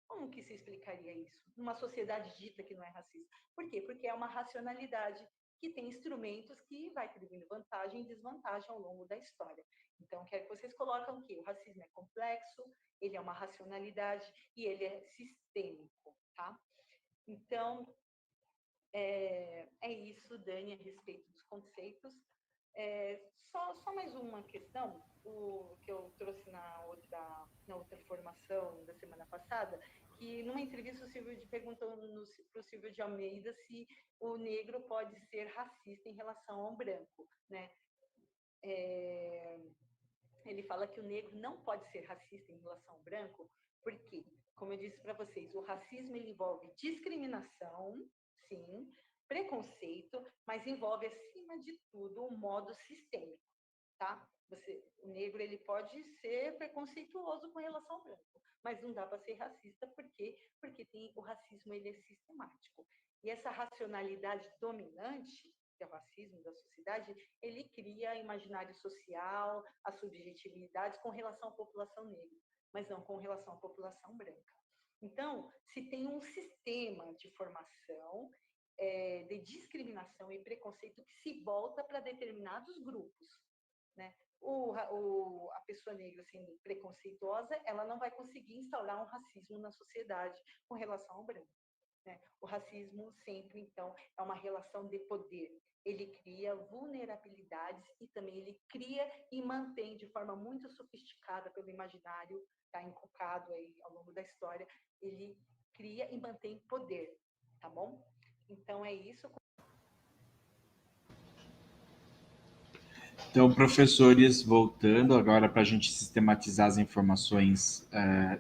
como que se explicaria isso? Numa sociedade dita que não é racista. Por quê? Porque é uma racionalidade que tem instrumentos que vai atribuindo vantagem e desvantagem ao longo da história. Então, quero que vocês coloquem que o racismo é complexo, ele é uma racionalidade e ele é sistêmico, tá? Então, é isso, Dani, a respeito dos conceitos. Só mais uma questão, o que eu trouxe na outra formação da semana passada, que numa entrevista o Silvio perguntou para o Silvio de Almeida se o negro pode ser racista em relação ao branco, né? Ele fala que o negro não pode ser racista em relação ao branco, porque, como eu disse para vocês, o racismo ele envolve discriminação, sim, preconceito, mas envolve, acima de tudo, um modo sistêmico, tá? O negro ele pode ser preconceituoso com relação ao branco, mas não dá para ser racista, porque o racismo ele é sistemático. E essa racionalidade dominante, que é o racismo da sociedade, ele cria imaginário social, as subjetividades com relação à população negra, mas não com relação à população branca. Então, se tem um sistema de formação de discriminação e preconceito que se volta para determinados grupos, né? A pessoa negra sendo preconceituosa, ela não vai conseguir instaurar um racismo na sociedade com relação ao branco, né? O racismo sempre, então, é uma relação de poder. Ele cria vulnerabilidades e também ele cria e mantém de forma muito sofisticada pelo imaginário, está encucado aí ao longo da história, ele cria e mantém poder, tá bom? Então, é isso. Então, professores, voltando agora para a gente sistematizar as informações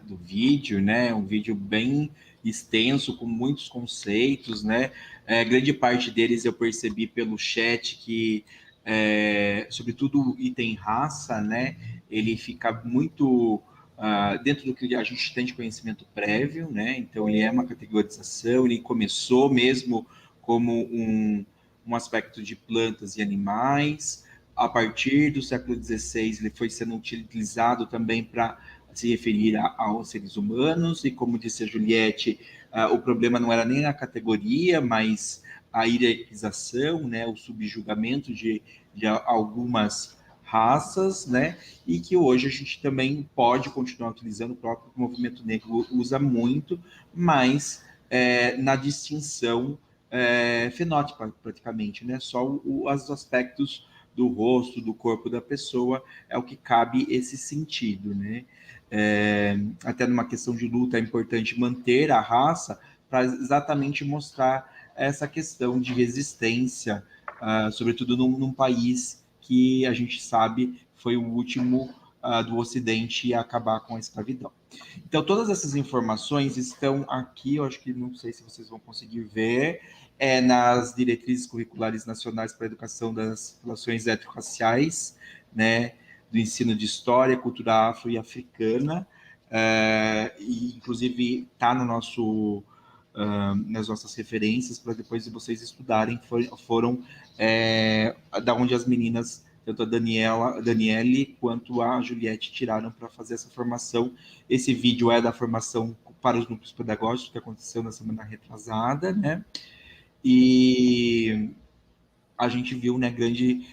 do vídeo, né? Um vídeo bem extenso, com muitos conceitos, né? Grande parte deles eu percebi pelo chat que, sobretudo o item raça, né? Ele fica muito dentro do que a gente tem de conhecimento prévio, né? Então, ele é uma categorização, ele começou mesmo como um aspecto de plantas e animais, a partir do século XVI, ele foi sendo utilizado também para se referir aos seres humanos, e como disse a Juliette, o problema não era nem a categoria, mas a hierarquização, né, o subjugamento de algumas raças, né, e que hoje a gente também pode continuar utilizando, o próprio movimento negro usa muito, mas na distinção fenótipa, praticamente, né, só os aspectos do rosto, do corpo da pessoa, é o que cabe esse sentido, né? Até numa questão de luta é importante manter a raça para exatamente mostrar essa questão de resistência, sobretudo num país que a gente sabe foi o último do Ocidente a acabar com a escravidão. Então, todas essas informações estão aqui, eu acho que não sei se vocês vão conseguir ver, nas diretrizes curriculares nacionais para a educação das relações étnico-raciais, né, do ensino de história, cultura afro e africana, e inclusive está no nosso nas nossas referências para depois de vocês estudarem, foram da onde as meninas, tanto a Daniele quanto a Juliette, tiraram para fazer essa formação. Esse vídeo é da formação para os núcleos pedagógicos que aconteceu na semana retrasada, né? E a gente viu, né, grande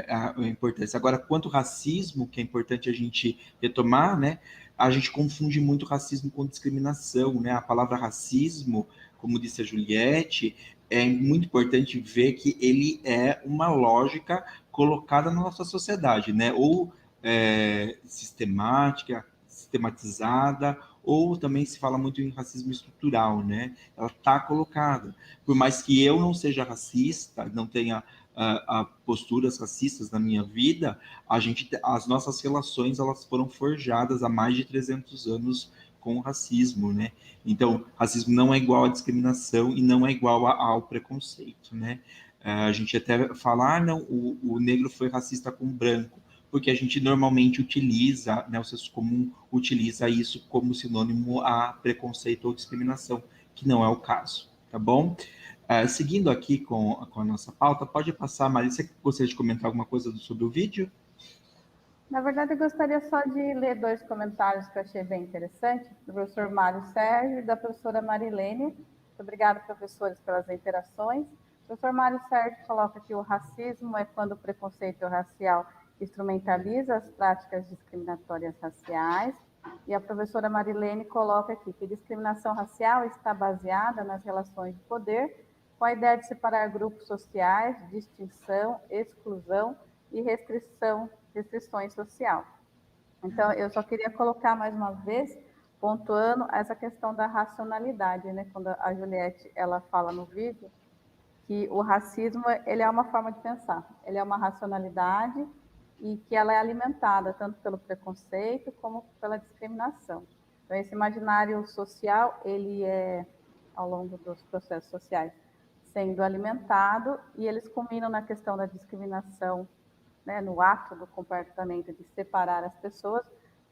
a importância. Agora, quanto ao racismo, que é importante a gente retomar, né, a gente confunde muito racismo com discriminação, né? A palavra racismo, como disse a Juliette, é muito importante ver que ele é uma lógica colocada na nossa sociedade, né? Ou sistemática, sistematizada, ou também se fala muito em racismo estrutural, né? Ela está colocada. Por mais que eu não seja racista, não tenha posturas racistas na minha vida, as nossas relações elas foram forjadas há mais de 300 anos com o racismo, né? Então, racismo não é igual à discriminação e não é igual ao preconceito, né? A gente até fala, não, o negro foi racista com o branco, porque a gente normalmente utiliza, né, o senso comum utiliza isso como sinônimo a preconceito ou discriminação, que não é o caso, tá bom? Seguindo aqui com a nossa pauta, pode passar, Marisa, você gostaria de comentar alguma coisa sobre o vídeo? Na verdade, eu gostaria só de ler 2 comentários que eu achei bem interessantes, do professor Mário Sérgio e da professora Marilene. Muito obrigada, professores, pelas interações. O professor Mário Sérgio coloca que o racismo é quando o preconceito racial instrumentaliza as práticas discriminatórias raciais. E a professora Marilene coloca aqui que discriminação racial está baseada nas relações de poder, com a ideia de separar grupos sociais, distinção, exclusão e restrições social. Então, eu só queria colocar mais uma vez, pontuando essa questão da racionalidade, né? Quando a Juliette, ela fala no vídeo que o racismo, ele é uma forma de pensar, ele é uma racionalidade e que ela é alimentada tanto pelo preconceito como pela discriminação. Então, esse imaginário social, ele é, ao longo dos processos sociais, sendo alimentado, e eles culminam na questão da discriminação, né, no ato do comportamento de separar as pessoas,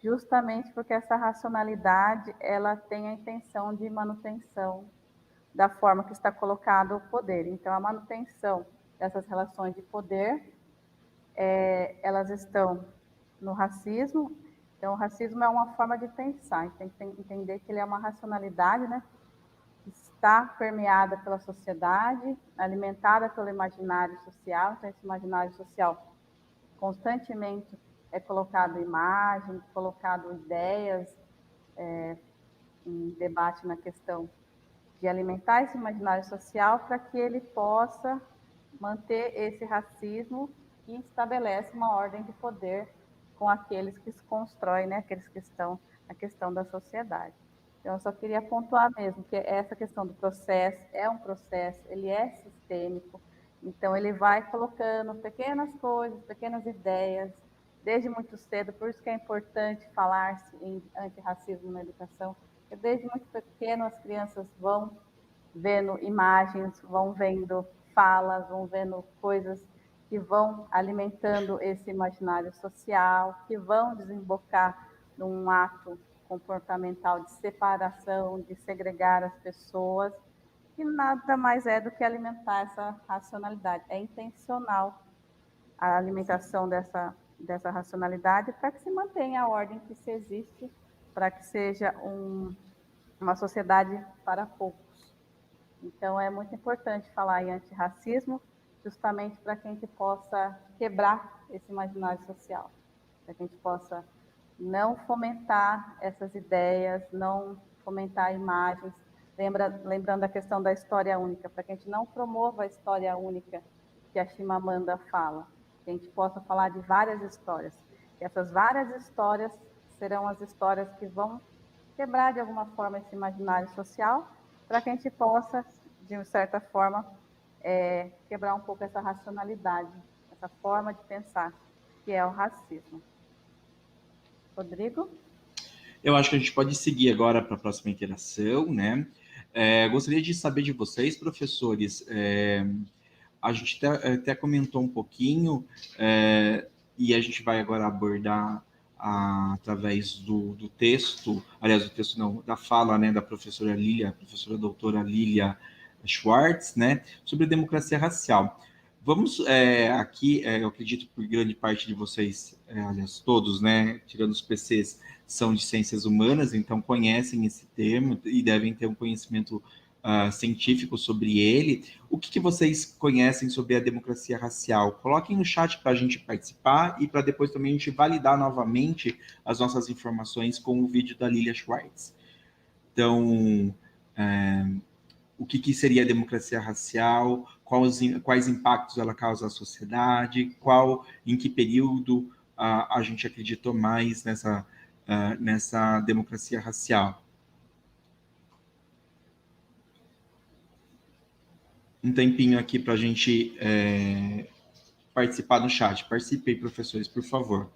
justamente porque essa racionalidade ela tem a intenção de manutenção da forma que está colocado o poder. Então, a manutenção dessas relações de poder, elas estão no racismo. Então, o racismo é uma forma de pensar, tem que entender que ele é uma racionalidade, né, que está permeada pela sociedade, alimentada pelo imaginário social. Então, esse imaginário social constantemente é colocado imagem, colocado ideias, em debate na questão de alimentar esse imaginário social para que ele possa manter esse racismo que estabelece uma ordem de poder com aqueles que se constroem, né, aqueles que estão na questão da sociedade. Então, eu só queria pontuar mesmo que essa questão do processo é um processo, ele é sistêmico, então ele vai colocando pequenas coisas, pequenas ideias, desde muito cedo, por isso que é importante falar-se em antirracismo na educação, porque desde muito pequeno as crianças vão vendo imagens, vão vendo falas, vão vendo coisas que vão alimentando esse imaginário social, que vão desembocar num ato comportamental de separação, de segregar as pessoas, que nada mais é do que alimentar essa racionalidade. É intencional a alimentação dessa racionalidade para que se mantenha a ordem que se existe, para que seja uma sociedade para poucos. Então, é muito importante falar em antirracismo, justamente para que a gente possa quebrar esse imaginário social, para que a gente possa não fomentar essas ideias, não fomentar imagens, lembrando a questão da história única, para que a gente não promova a história única que a Chimamanda fala, que a gente possa falar de várias histórias. E essas várias histórias serão as histórias que vão quebrar de alguma forma esse imaginário social, para que a gente possa, de certa forma, quebrar um pouco essa racionalidade, essa forma de pensar, que é o racismo. Rodrigo? Eu acho que a gente pode seguir agora para a próxima interação, né? Gostaria de saber de vocês, professores, a gente até comentou um pouquinho, e a gente vai agora abordar através do texto, aliás, do texto não, da fala, né, da professora Lília, professora doutora Lília Schwartz, né, sobre a democracia racial. Vamos aqui, eu acredito que por grande parte de vocês, aliás, todos, né, tirando os PCs, são de ciências humanas, então conhecem esse termo e devem ter um conhecimento científico sobre ele. O que vocês conhecem sobre a democracia racial? Coloquem no chat para a gente participar e para depois também a gente validar novamente as nossas informações com o vídeo da Lília Schwartz. Então, o que seria a democracia racial? Quais impactos ela causa à sociedade? Em que período a gente acreditou mais nessa democracia racial? Um tempinho aqui para a gente participar no chat. Participem, professores, por favor.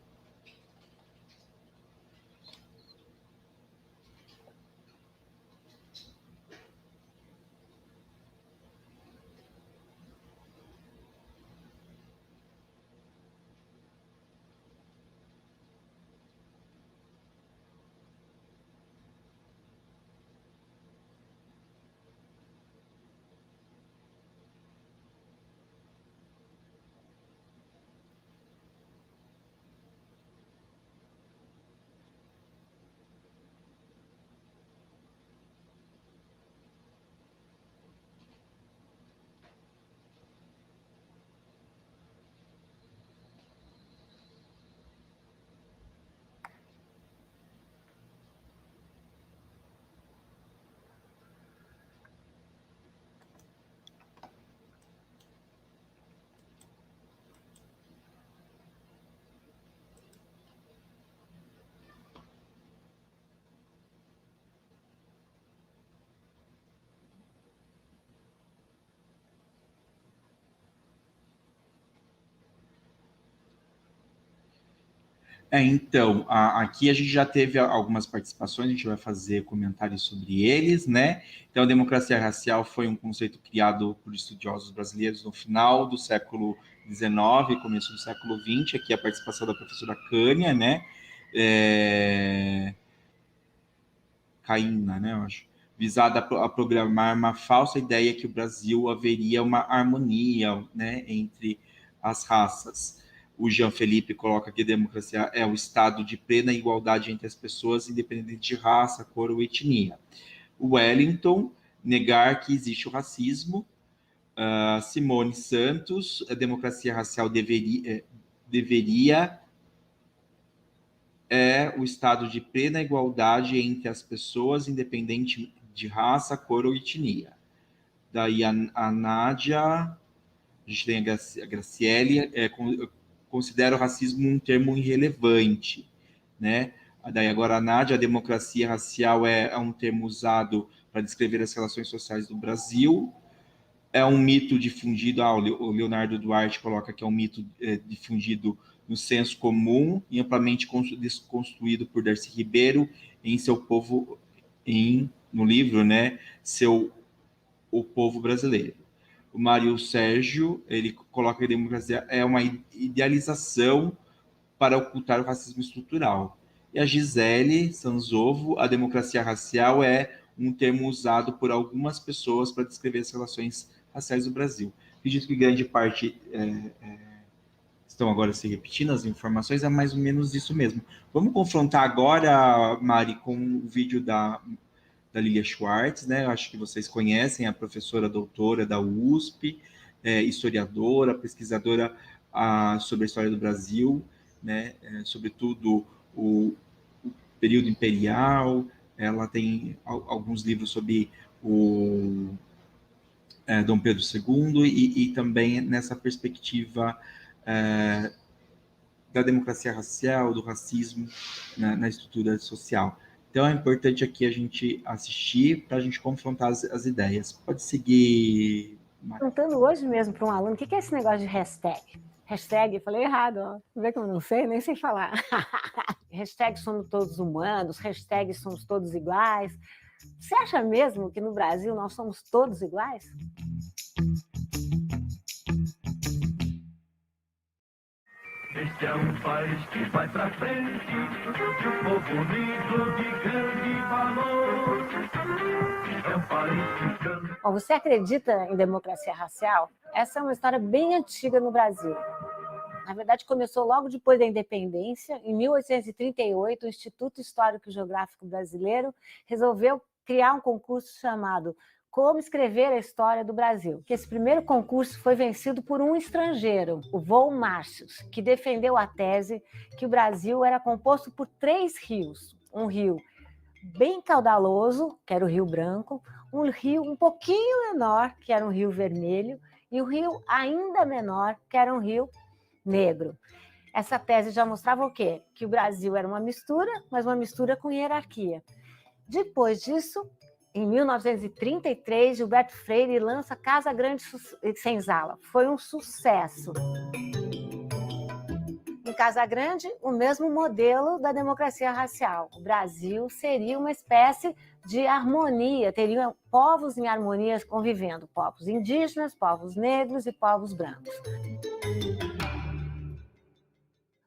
Então, aqui a gente já teve algumas participações, a gente vai fazer comentários sobre eles, né? Então, a democracia racial foi um conceito criado por estudiosos brasileiros no final do século XIX, começo do século XX, aqui a participação da professora Cânia, né? Caína, né, eu acho, visada a programar uma falsa ideia que o Brasil haveria uma harmonia, né, entre as raças. O Jean Felipe coloca que a democracia é o estado de plena igualdade entre as pessoas, independente de raça, cor ou etnia. O Wellington, negar que existe o racismo. Simone Santos, a democracia racial deveria o estado de plena igualdade entre as pessoas, independente de raça, cor ou etnia. Daí a Nádia, a gente tem a Graciele, considera o racismo um termo irrelevante, né? Daí agora a Nádia, a democracia racial é um termo usado para descrever as relações sociais do Brasil. É um mito difundido, o Leonardo Duarte coloca que é um mito difundido no senso comum e amplamente desconstruído por Darcy Ribeiro em seu povo, no livro, né, O Povo Brasileiro. O Mário Sérgio, ele coloca que a democracia é uma idealização para ocultar o racismo estrutural. E a Gisele Sanzovo, a democracia racial é um termo usado por algumas pessoas para descrever as relações raciais do Brasil. Acredito que grande parte estão agora se repetindo, as informações, é mais ou menos isso mesmo. Vamos confrontar agora, Mari, com o vídeo da Lilia Schwartz, né? Eu acho que vocês conhecem, a professora doutora da USP, historiadora, pesquisadora sobre a história do Brasil, né? Sobretudo o período imperial. Ela tem alguns livros sobre o Dom Pedro II e também nessa perspectiva da democracia racial, do racismo na estrutura social. Então é importante aqui a gente assistir para a gente confrontar as ideias. Pode seguir, Mari. Perguntando hoje mesmo para um aluno, o que é esse negócio de hashtag? Hashtag, eu falei errado, ó. Vê que eu não sei, nem sei falar. Hashtag somos todos humanos, hashtag somos todos iguais. Você acha mesmo que no Brasil nós somos todos iguais? Este é um país que vai pra frente, de um povo unido de grande valor. É um país que canta. Bom, você acredita em democracia racial? Essa é uma história bem antiga no Brasil. Na verdade, começou logo depois da independência. Em 1838, o Instituto Histórico e Geográfico Brasileiro resolveu criar um concurso chamado Como Escrever a História do Brasil. Esse primeiro concurso foi vencido por um estrangeiro, o Vô Márcios, que defendeu a tese que o Brasil era composto por 3 rios. Um rio bem caudaloso, que era o Rio Branco, um rio um pouquinho menor, que era um Rio Vermelho, e um rio ainda menor, que era um Rio Negro. Essa tese já mostrava o quê? Que o Brasil era uma mistura, mas uma mistura com hierarquia. Depois disso, em 1933, Gilberto Freire lança Casa Grande Senzala. Foi um sucesso. Em Casa Grande, o mesmo modelo da democracia racial. O Brasil seria uma espécie de harmonia, teriam povos em harmonia convivendo, povos indígenas, povos negros e povos brancos.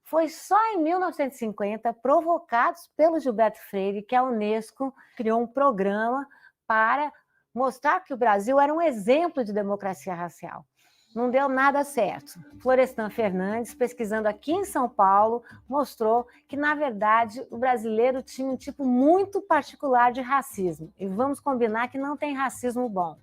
Foi só em 1950, provocados pelo Gilberto Freire, que a Unesco criou um programa para mostrar que o Brasil era um exemplo de democracia racial. Não deu nada certo. Florestan Fernandes, pesquisando aqui em São Paulo, mostrou que, na verdade, o brasileiro tinha um tipo muito particular de racismo. E vamos combinar que não tem racismo bom.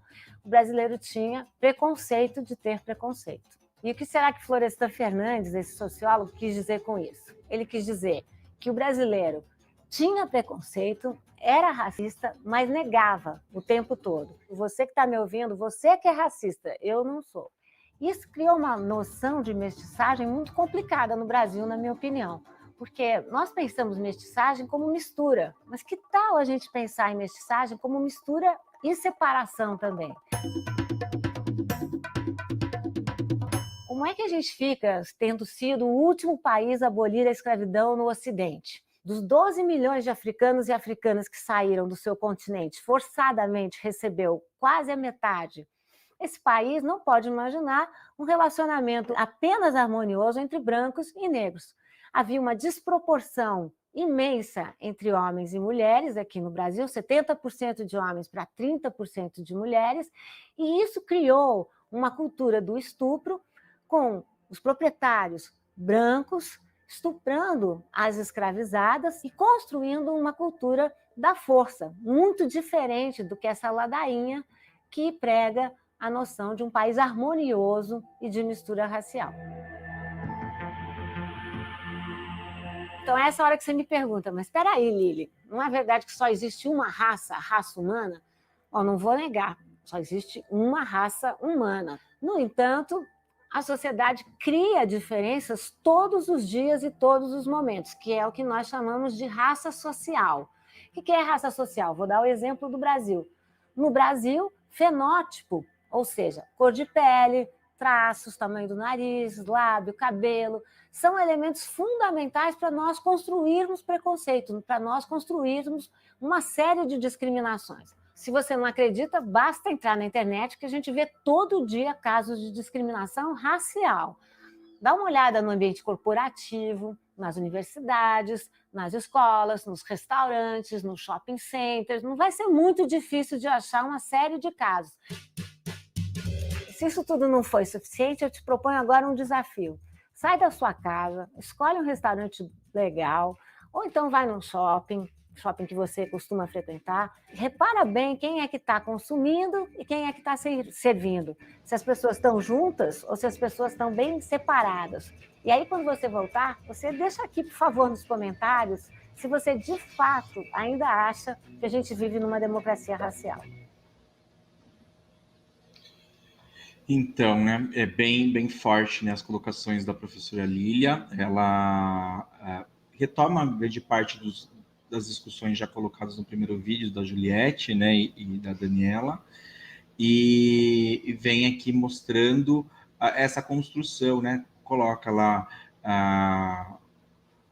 O brasileiro tinha preconceito de ter preconceito. E o que será que Florestan Fernandes, esse sociólogo, quis dizer com isso? Ele quis dizer que o brasileiro tinha preconceito, era racista, mas negava o tempo todo. Você que está me ouvindo, você que é racista, eu não sou. Isso criou uma noção de mestiçagem muito complicada no Brasil, na minha opinião, porque nós pensamos mestiçagem como mistura, mas que tal a gente pensar em mestiçagem como mistura e separação também? Como é que a gente fica tendo sido o último país a abolir a escravidão no Ocidente? Dos 12 milhões de africanos e africanas que saíram do seu continente, forçadamente recebeu quase a metade. Esse país não pode imaginar um relacionamento apenas harmonioso entre brancos e negros. Havia uma desproporção imensa entre homens e mulheres aqui no Brasil, 70% de homens para 30% de mulheres, e isso criou uma cultura do estupro, com os proprietários brancos estuprando as escravizadas e construindo uma cultura da força, muito diferente do que essa ladainha que prega a noção de um país harmonioso e de mistura racial. Então, é essa hora que você me pergunta, mas espera aí, Lili, não é verdade que só existe uma raça, a raça humana? Bom, não vou negar, só existe uma raça humana. No entanto, a sociedade cria diferenças todos os dias e todos os momentos, que é o que nós chamamos de raça social. O que é raça social? Vou dar o exemplo do Brasil. No Brasil, fenótipo, ou seja, cor de pele, traços, tamanho do nariz, lábio, cabelo, são elementos fundamentais para nós construirmos preconceito, para nós construirmos uma série de discriminações. Se você não acredita, basta entrar na internet que a gente vê todo dia casos de discriminação racial. Dá uma olhada no ambiente corporativo, nas universidades, nas escolas, nos restaurantes, nos shopping centers. Não vai ser muito difícil de achar uma série de casos. Se isso tudo não foi suficiente, eu te proponho agora um desafio. sai da sua casa, escolhe um restaurante legal, ou então vai num shopping que você costuma frequentar, repara bem quem é que está consumindo e quem é que está servindo. Se as pessoas estão juntas ou se as pessoas estão bem separadas. E aí, quando você voltar, você deixa aqui, por favor, nos comentários, se você de fato ainda acha que a gente vive numa democracia racial. Então, né, é bem forte, né, as colocações da professora Lília. Ela retoma grande parte das discussões já colocadas no primeiro vídeo da Juliette, né, e da Daniela, e vem aqui mostrando essa construção, né, coloca lá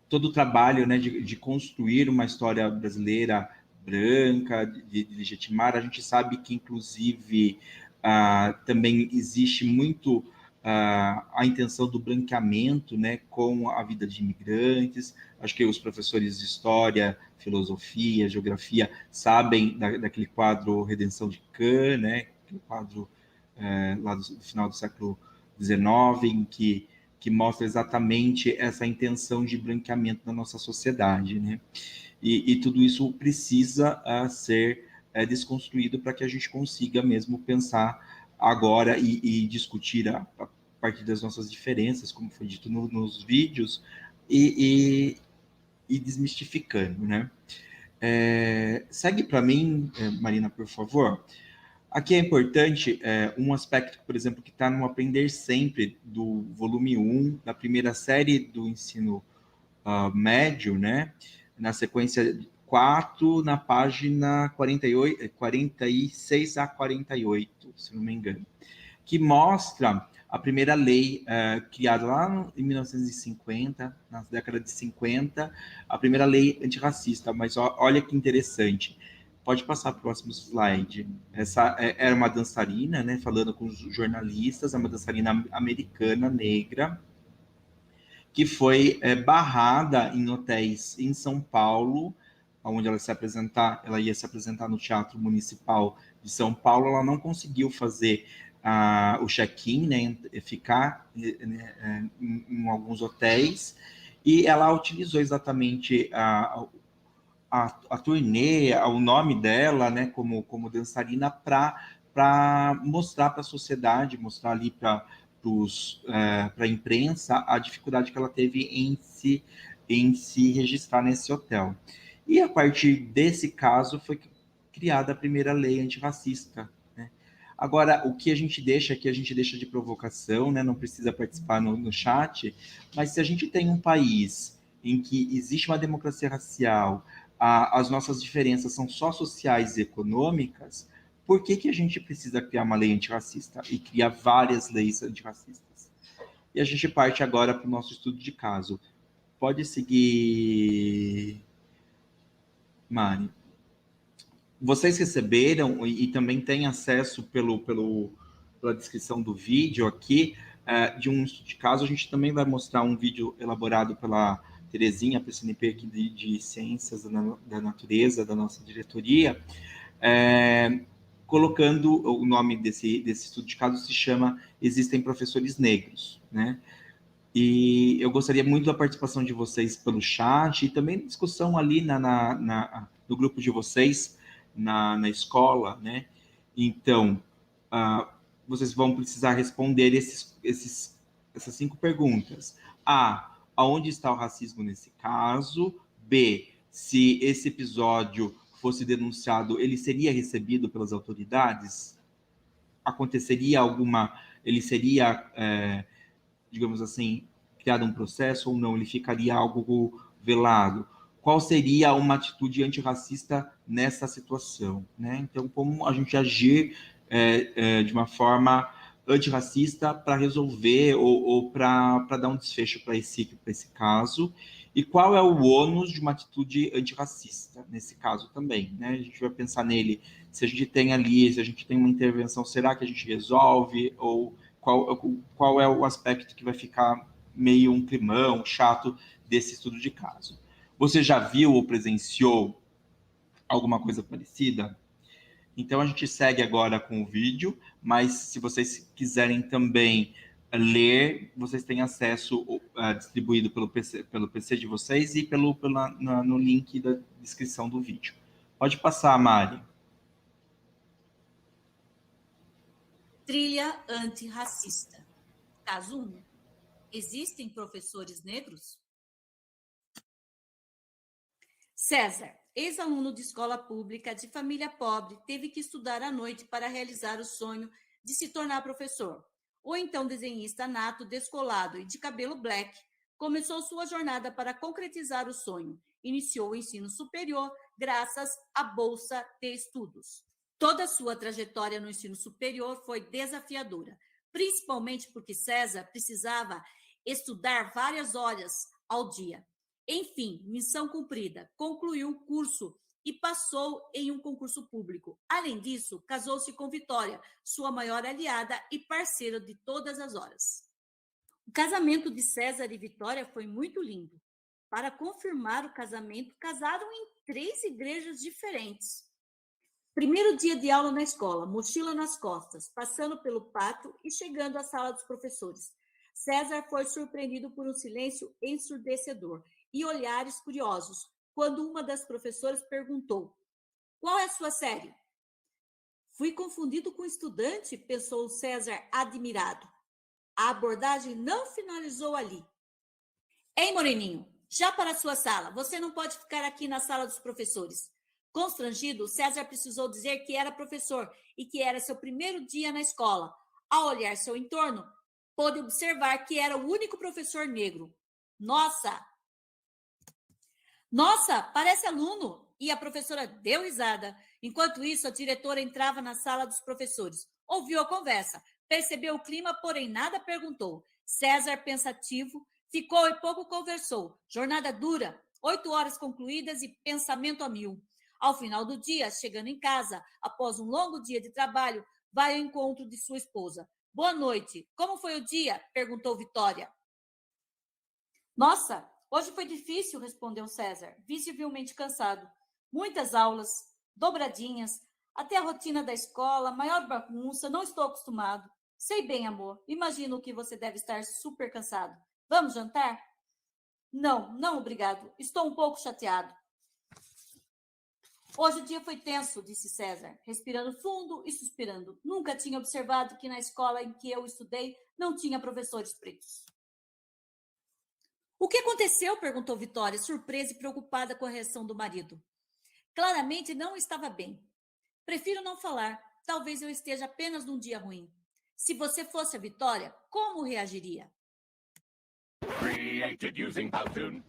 todo o trabalho, né, de construir uma história brasileira branca, de legitimar. A gente sabe que, inclusive, também existe muito a intenção do branqueamento, né, com a vida de imigrantes. Acho que os professores de história, filosofia, geografia sabem daquele quadro Redenção de Cã, né, aquele quadro lá do final do século XIX, em que mostra exatamente essa intenção de branqueamento da nossa sociedade, né? E tudo isso precisa ser desconstruído para que a gente consiga mesmo pensar agora e discutir a partir das nossas diferenças, como foi dito nos vídeos, e desmistificando, né? Segue para mim, Marina, por favor. Aqui é importante um aspecto, por exemplo, que está no Aprender Sempre, do volume 1, da primeira série do ensino médio, né? Na sequência 4, na página 46 a 48, se não me engano, que mostra a primeira lei criada lá em 1950, na década de 50, a primeira lei antirracista. Mas olha que interessante. Pode passar para o próximo slide. Essa era uma dançarina, né, falando com os jornalistas, é uma dançarina americana, negra, que foi barrada em hotéis em São Paulo, onde ela ia se apresentar no Teatro Municipal de São Paulo. Ela não conseguiu fazer o check-in, né, ficar em alguns hotéis, e ela utilizou exatamente a turnê, o nome dela, né, como dançarina, para mostrar para a sociedade, mostrar ali para a imprensa a dificuldade que ela teve em se registrar nesse hotel. E a partir desse caso foi criada a primeira lei antirracista, né? Agora, o que a gente deixa aqui, a gente deixa de provocação, né? Não precisa participar no chat, mas se a gente tem um país em que existe uma democracia racial, as nossas diferenças são só sociais e econômicas, por que a gente precisa criar uma lei antirracista e criar várias leis antirracistas? E a gente parte agora para o nosso estudo de caso. Pode seguir, Mari. Vocês receberam e também têm acesso pela descrição do vídeo aqui de um estudo de caso. A gente também vai mostrar um vídeo elaborado pela Terezinha, PCNP aqui de Ciências da Natureza, da nossa diretoria, colocando o nome desse estudo de caso, se chama Existem Professores Negros, né? E eu gostaria muito da participação de vocês pelo chat e também discussão ali no grupo de vocês, na escola, né? Então, vocês vão precisar responder essas 5 perguntas. A, aonde está o racismo nesse caso? B, se esse episódio fosse denunciado, ele seria recebido pelas autoridades? Aconteceria ele seria, digamos assim, criado um processo ou não? Ele ficaria algo velado? Qual seria uma atitude antirracista nessa situação, né? Então, como a gente agir de uma forma antirracista para resolver ou para dar um desfecho para esse caso, e qual é o ônus de uma atitude antirracista nesse caso também, né? A gente vai pensar nele, se a gente tem uma intervenção, será que a gente resolve, ou qual é o aspecto que vai ficar meio um climão chato desse estudo de caso. Você já viu ou presenciou alguma coisa parecida? Então, a gente segue agora com o vídeo, mas se vocês quiserem também ler, vocês têm acesso distribuído pelo PC de vocês e no link da descrição do vídeo. Pode passar, Mari. Trilha antirracista. Caso 1. Existem professores negros? César, ex-aluno de escola pública de família pobre, teve que estudar à noite para realizar o sonho de se tornar professor. O então desenhista nato, descolado e de cabelo black, começou sua jornada para concretizar o sonho. Iniciou o ensino superior graças à Bolsa de Estudos. Toda a sua trajetória no ensino superior foi desafiadora, principalmente porque César precisava estudar várias horas ao dia. Enfim, missão cumprida, concluiu o curso e passou em um concurso público. Além disso, casou-se com Vitória, sua maior aliada e parceira de todas as horas. O casamento de César e Vitória foi muito lindo. Para confirmar o casamento, casaram em 3 igrejas diferentes. Primeiro dia de aula na escola, mochila nas costas, passando pelo pátio e chegando à sala dos professores. César foi surpreendido por um silêncio ensurdecedor e olhares curiosos, quando uma das professoras perguntou: "Qual é a sua série?" "Fui confundido com estudante", pensou César admirado. A abordagem não finalizou ali. "Ei, Moreninho, já para a sua sala, você não pode ficar aqui na sala dos professores." Constrangido, César precisou dizer que era professor e que era seu primeiro dia na escola. Ao olhar seu entorno, pôde observar que era o único professor negro. Nossa, parece aluno!" E a professora deu risada. Enquanto isso, a diretora entrava na sala dos professores. Ouviu a conversa, percebeu o clima, porém nada perguntou. César, pensativo, ficou e pouco conversou. Jornada dura, 8 horas concluídas e pensamento a mil. Ao final do dia, chegando em casa, após um longo dia de trabalho, vai ao encontro de sua esposa. "Boa noite. Como foi o dia?" perguntou Vitória. "Nossa, hoje foi difícil", respondeu César, visivelmente cansado. "Muitas aulas, dobradinhas, até a rotina da escola, maior bagunça, não estou acostumado." "Sei bem, amor. Imagino que você deve estar super cansado. Vamos jantar?" Não, obrigado. Estou um pouco chateado." "Hoje o dia foi tenso", disse César, respirando fundo e suspirando. "Nunca tinha observado que na escola em que eu estudei não tinha professores pretos." "O que aconteceu?" perguntou Vitória, surpresa e preocupada com a reação do marido. Claramente não estava bem. "Prefiro não falar. Talvez eu esteja apenas num dia ruim." "Se você fosse a Vitória, como reagiria?" Created using Powtoon.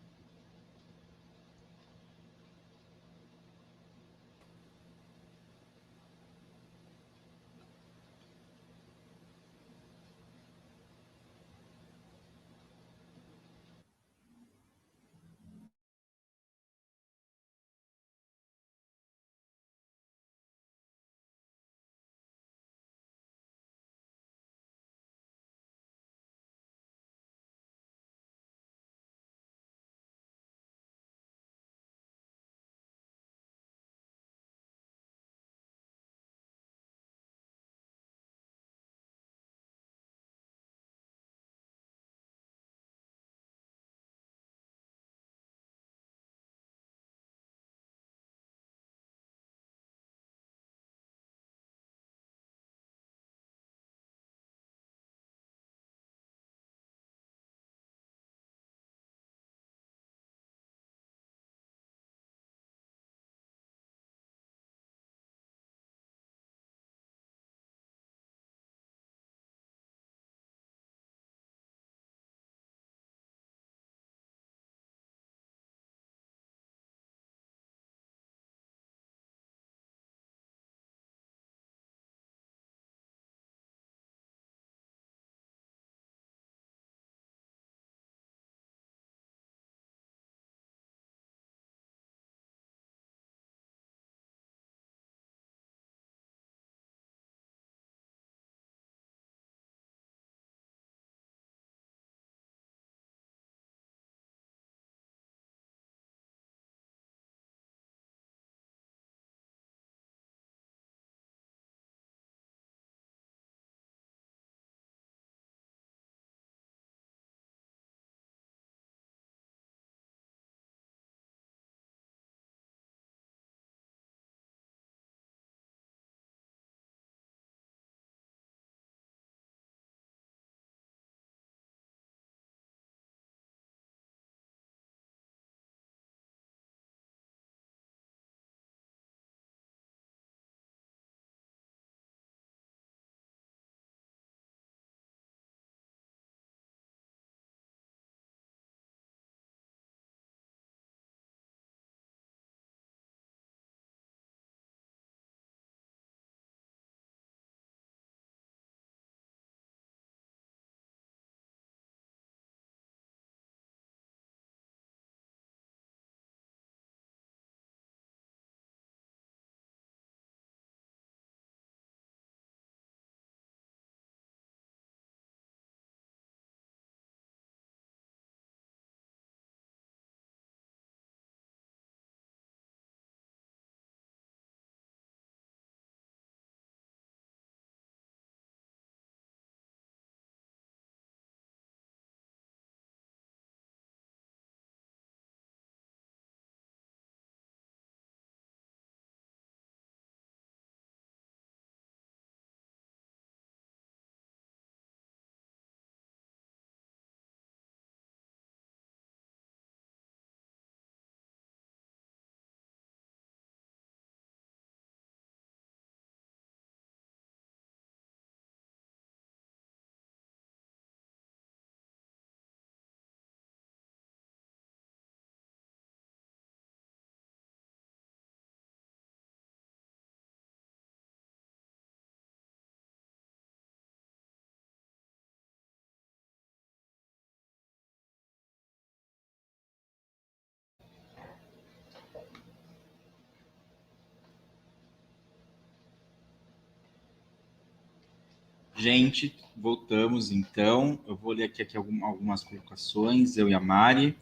Gente, voltamos então. Eu vou ler aqui algumas colocações, eu e a Mari.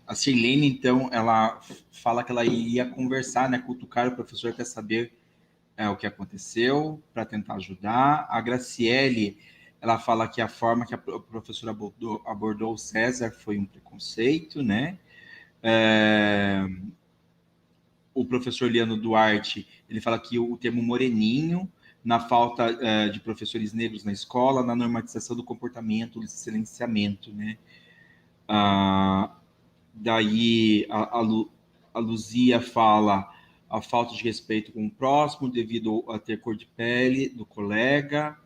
A Sirlene, então, ela fala que ela iria conversar, né, cutucar o professor até saber o que aconteceu, para tentar ajudar. A Graciele, ela fala que a forma que a professora abordou o César foi um preconceito, né? O professor Liano Duarte, ele fala que o termo moreninho, na falta de professores negros na escola, na normatização do comportamento, do silenciamento, né? Daí a Luzia fala a falta de respeito com o próximo devido a ter cor de pele do colega.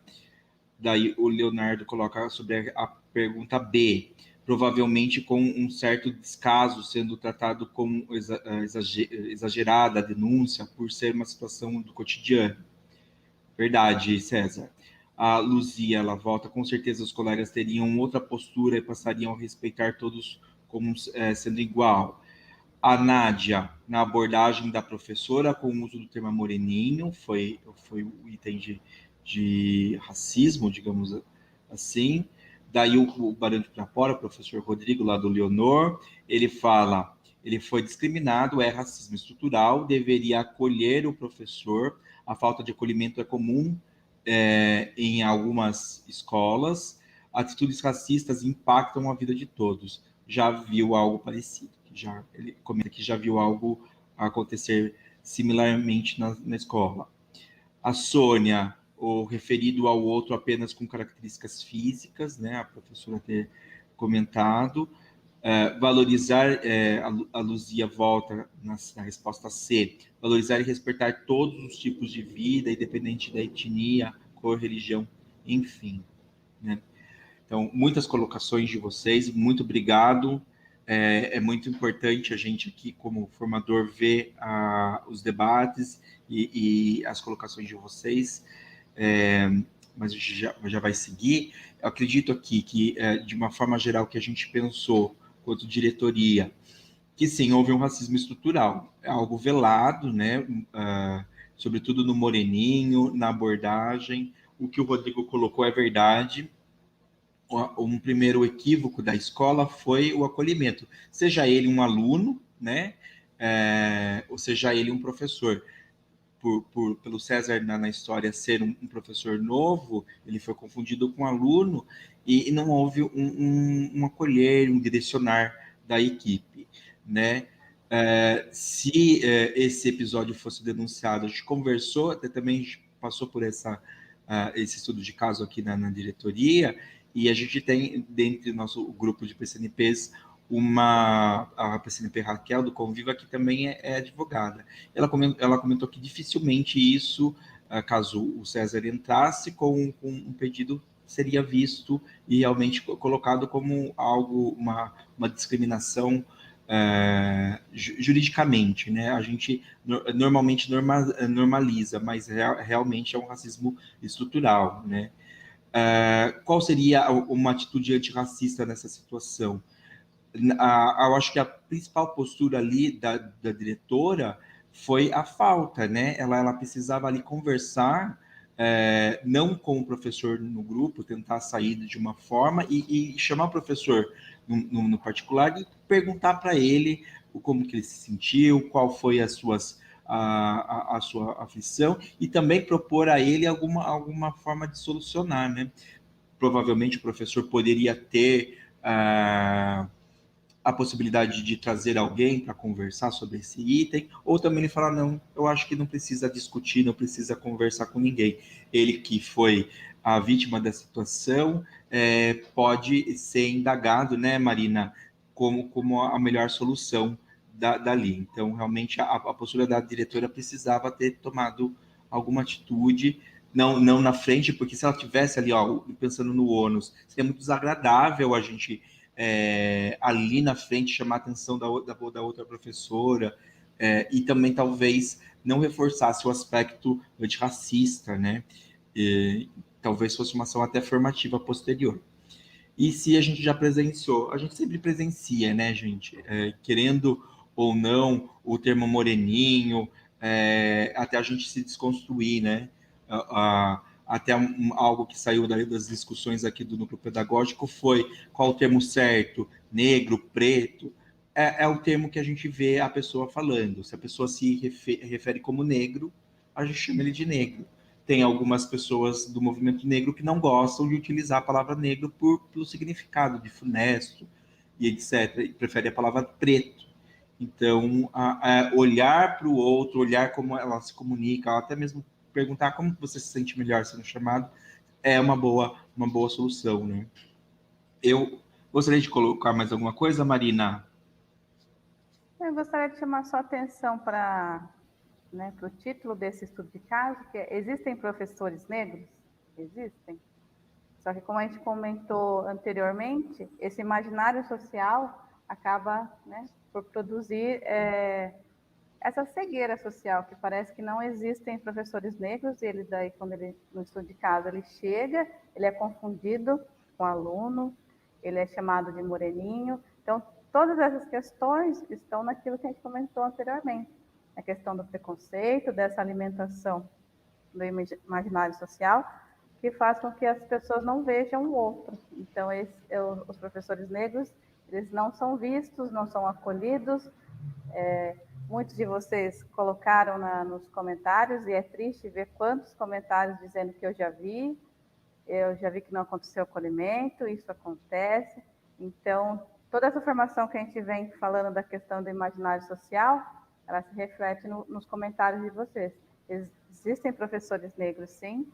Daí o Leonardo coloca sobre a pergunta B, provavelmente com um certo descaso, sendo tratado como exagerada a denúncia por ser uma situação do cotidiano. Verdade, César. A Luzia, ela volta, com certeza os colegas teriam outra postura e passariam a respeitar todos como sendo igual. A Nádia, na abordagem da professora, com o uso do termo moreninho, foi o item de racismo, digamos assim. Daí o Barão de Pirapora, o professor Rodrigo, lá do Leonor, ele fala, ele foi discriminado, é racismo estrutural, deveria acolher o professor, a falta de acolhimento é comum em algumas escolas, atitudes racistas impactam a vida de todos. Já viu algo parecido? Ele comenta que já viu algo acontecer similarmente na escola. A Sônia, o referido ao outro apenas com características físicas, né? A professora ter comentado. Valorizar, a Luzia volta na resposta C, valorizar e respeitar todos os tipos de vida, independente da etnia, cor, religião, enfim. Né? Então, muitas colocações de vocês, muito obrigado. É muito importante a gente aqui, como formador, ver os debates e as colocações de vocês, mas a gente já vai seguir. Eu acredito aqui que, de uma forma geral, que a gente pensou, quanto diretoria, que sim, houve um racismo estrutural, é algo velado, né? Sobretudo no moreninho, na abordagem. O que o Rodrigo colocou é verdade. Um primeiro equívoco da escola foi o acolhimento, seja ele um aluno, né, ou seja ele um professor. Pelo César na história ser um professor novo, ele foi confundido com um aluno e não houve um acolher, um direcionar da equipe, né? Se esse episódio fosse denunciado, a gente conversou, até também a gente passou por esse estudo de caso aqui na diretoria, e a gente tem, dentro do nosso grupo de PCNPs, a PCNP Raquel, do Conviva, que também é advogada. Ela comentou que dificilmente isso, caso o César entrasse com um pedido, seria visto e realmente colocado como algo, uma discriminação juridicamente, né? A gente normalmente normaliza, mas realmente é um racismo estrutural, né? Qual seria uma atitude antirracista nessa situação? Eu acho que a principal postura ali da diretora foi a falta, né? Ela precisava ali conversar, não com o professor no grupo, tentar sair de uma forma e chamar o professor no particular e perguntar para ele como que ele se sentiu, qual foi a sua aflição, e também propor a ele alguma forma de solucionar, né? Provavelmente o professor poderia ter a possibilidade de trazer alguém para conversar sobre esse item, ou também ele falar, não, eu acho que não precisa discutir, não precisa conversar com ninguém. Ele que foi a vítima da situação pode ser indagado, né, Marina, como a melhor solução dali. Então, realmente, a postura da diretora precisava ter tomado alguma atitude, não na frente, porque se ela tivesse ali, pensando no ônus, seria muito desagradável a gente ali na frente chamar a atenção da outra professora, e também talvez não reforçasse o aspecto antirracista, né? Talvez fosse uma ação até formativa posterior. E se a gente já presenciou, a gente sempre presencia, né, gente? Querendo ou não, o termo moreninho, até a gente se desconstruir, né? A até algo que saiu das discussões aqui do núcleo pedagógico foi qual o termo certo, negro, preto, é o termo que a gente vê a pessoa falando. Se a pessoa se refere como negro, a gente chama ele de negro. Tem algumas pessoas do movimento negro que não gostam de utilizar a palavra negro pelo significado de funesto e etc. E prefere a palavra preto. Então, olhar para o outro, olhar como ela se comunica, até mesmo perguntar como você se sente melhor sendo chamado, é uma boa solução, né? Eu gostaria de colocar mais alguma coisa, Marina? Eu gostaria de chamar sua atenção para o título desse estudo de caso, que é Existem professores negros? Existem. Só que, como a gente comentou anteriormente, esse imaginário social acaba, né, por produzir essa cegueira social, que parece que não existem professores negros, e ele daí, quando ele, no estudo de caso, ele chega, ele é confundido com aluno, ele é chamado de moreninho. Então, todas essas questões estão naquilo que a gente comentou anteriormente, a questão do preconceito, dessa alimentação do imaginário social, que faz com que as pessoas não vejam o outro. Então, os professores negros, eles não são vistos, não são acolhidos. Muitos de vocês colocaram nos comentários, e é triste ver quantos comentários dizendo que eu já vi que não aconteceu acolhimento, isso acontece. Então, toda essa formação que a gente vem falando da questão do imaginário social, ela se reflete nos comentários de vocês. Existem professores negros, sim,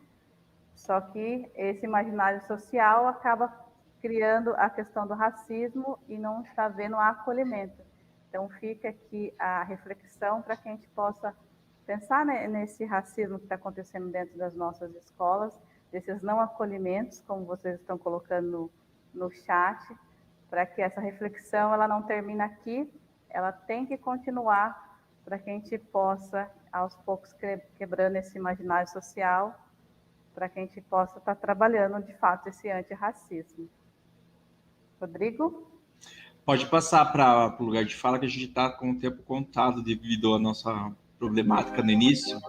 só que esse imaginário social acaba criando a questão do racismo e não está vendo o acolhimento. Então, fica aqui a reflexão para que a gente possa pensar nesse racismo que está acontecendo dentro das nossas escolas, desses não acolhimentos, como vocês estão colocando no chat, para que essa reflexão ela não termine aqui, ela tem que continuar para que a gente possa, aos poucos, quebrando esse imaginário social, para que a gente possa estar trabalhando, de fato, esse antirracismo. Rodrigo? Pode passar para o lugar de fala, que a gente está com o tempo contado devido à nossa problemática no início.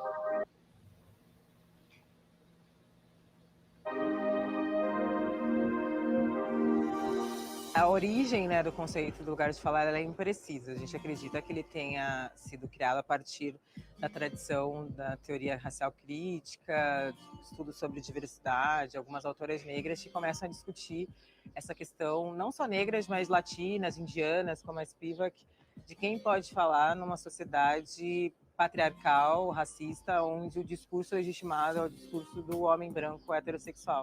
A origem, né, do conceito do lugar de falar ela é imprecisa. A gente acredita que ele tenha sido criado a partir da tradição da teoria racial crítica, estudos sobre diversidade, algumas autoras negras que começam a discutir essa questão, não só negras, mas latinas, indianas, como a Spivak, de quem pode falar numa sociedade patriarcal, racista, onde o discurso legitimado é o discurso do homem branco heterossexual.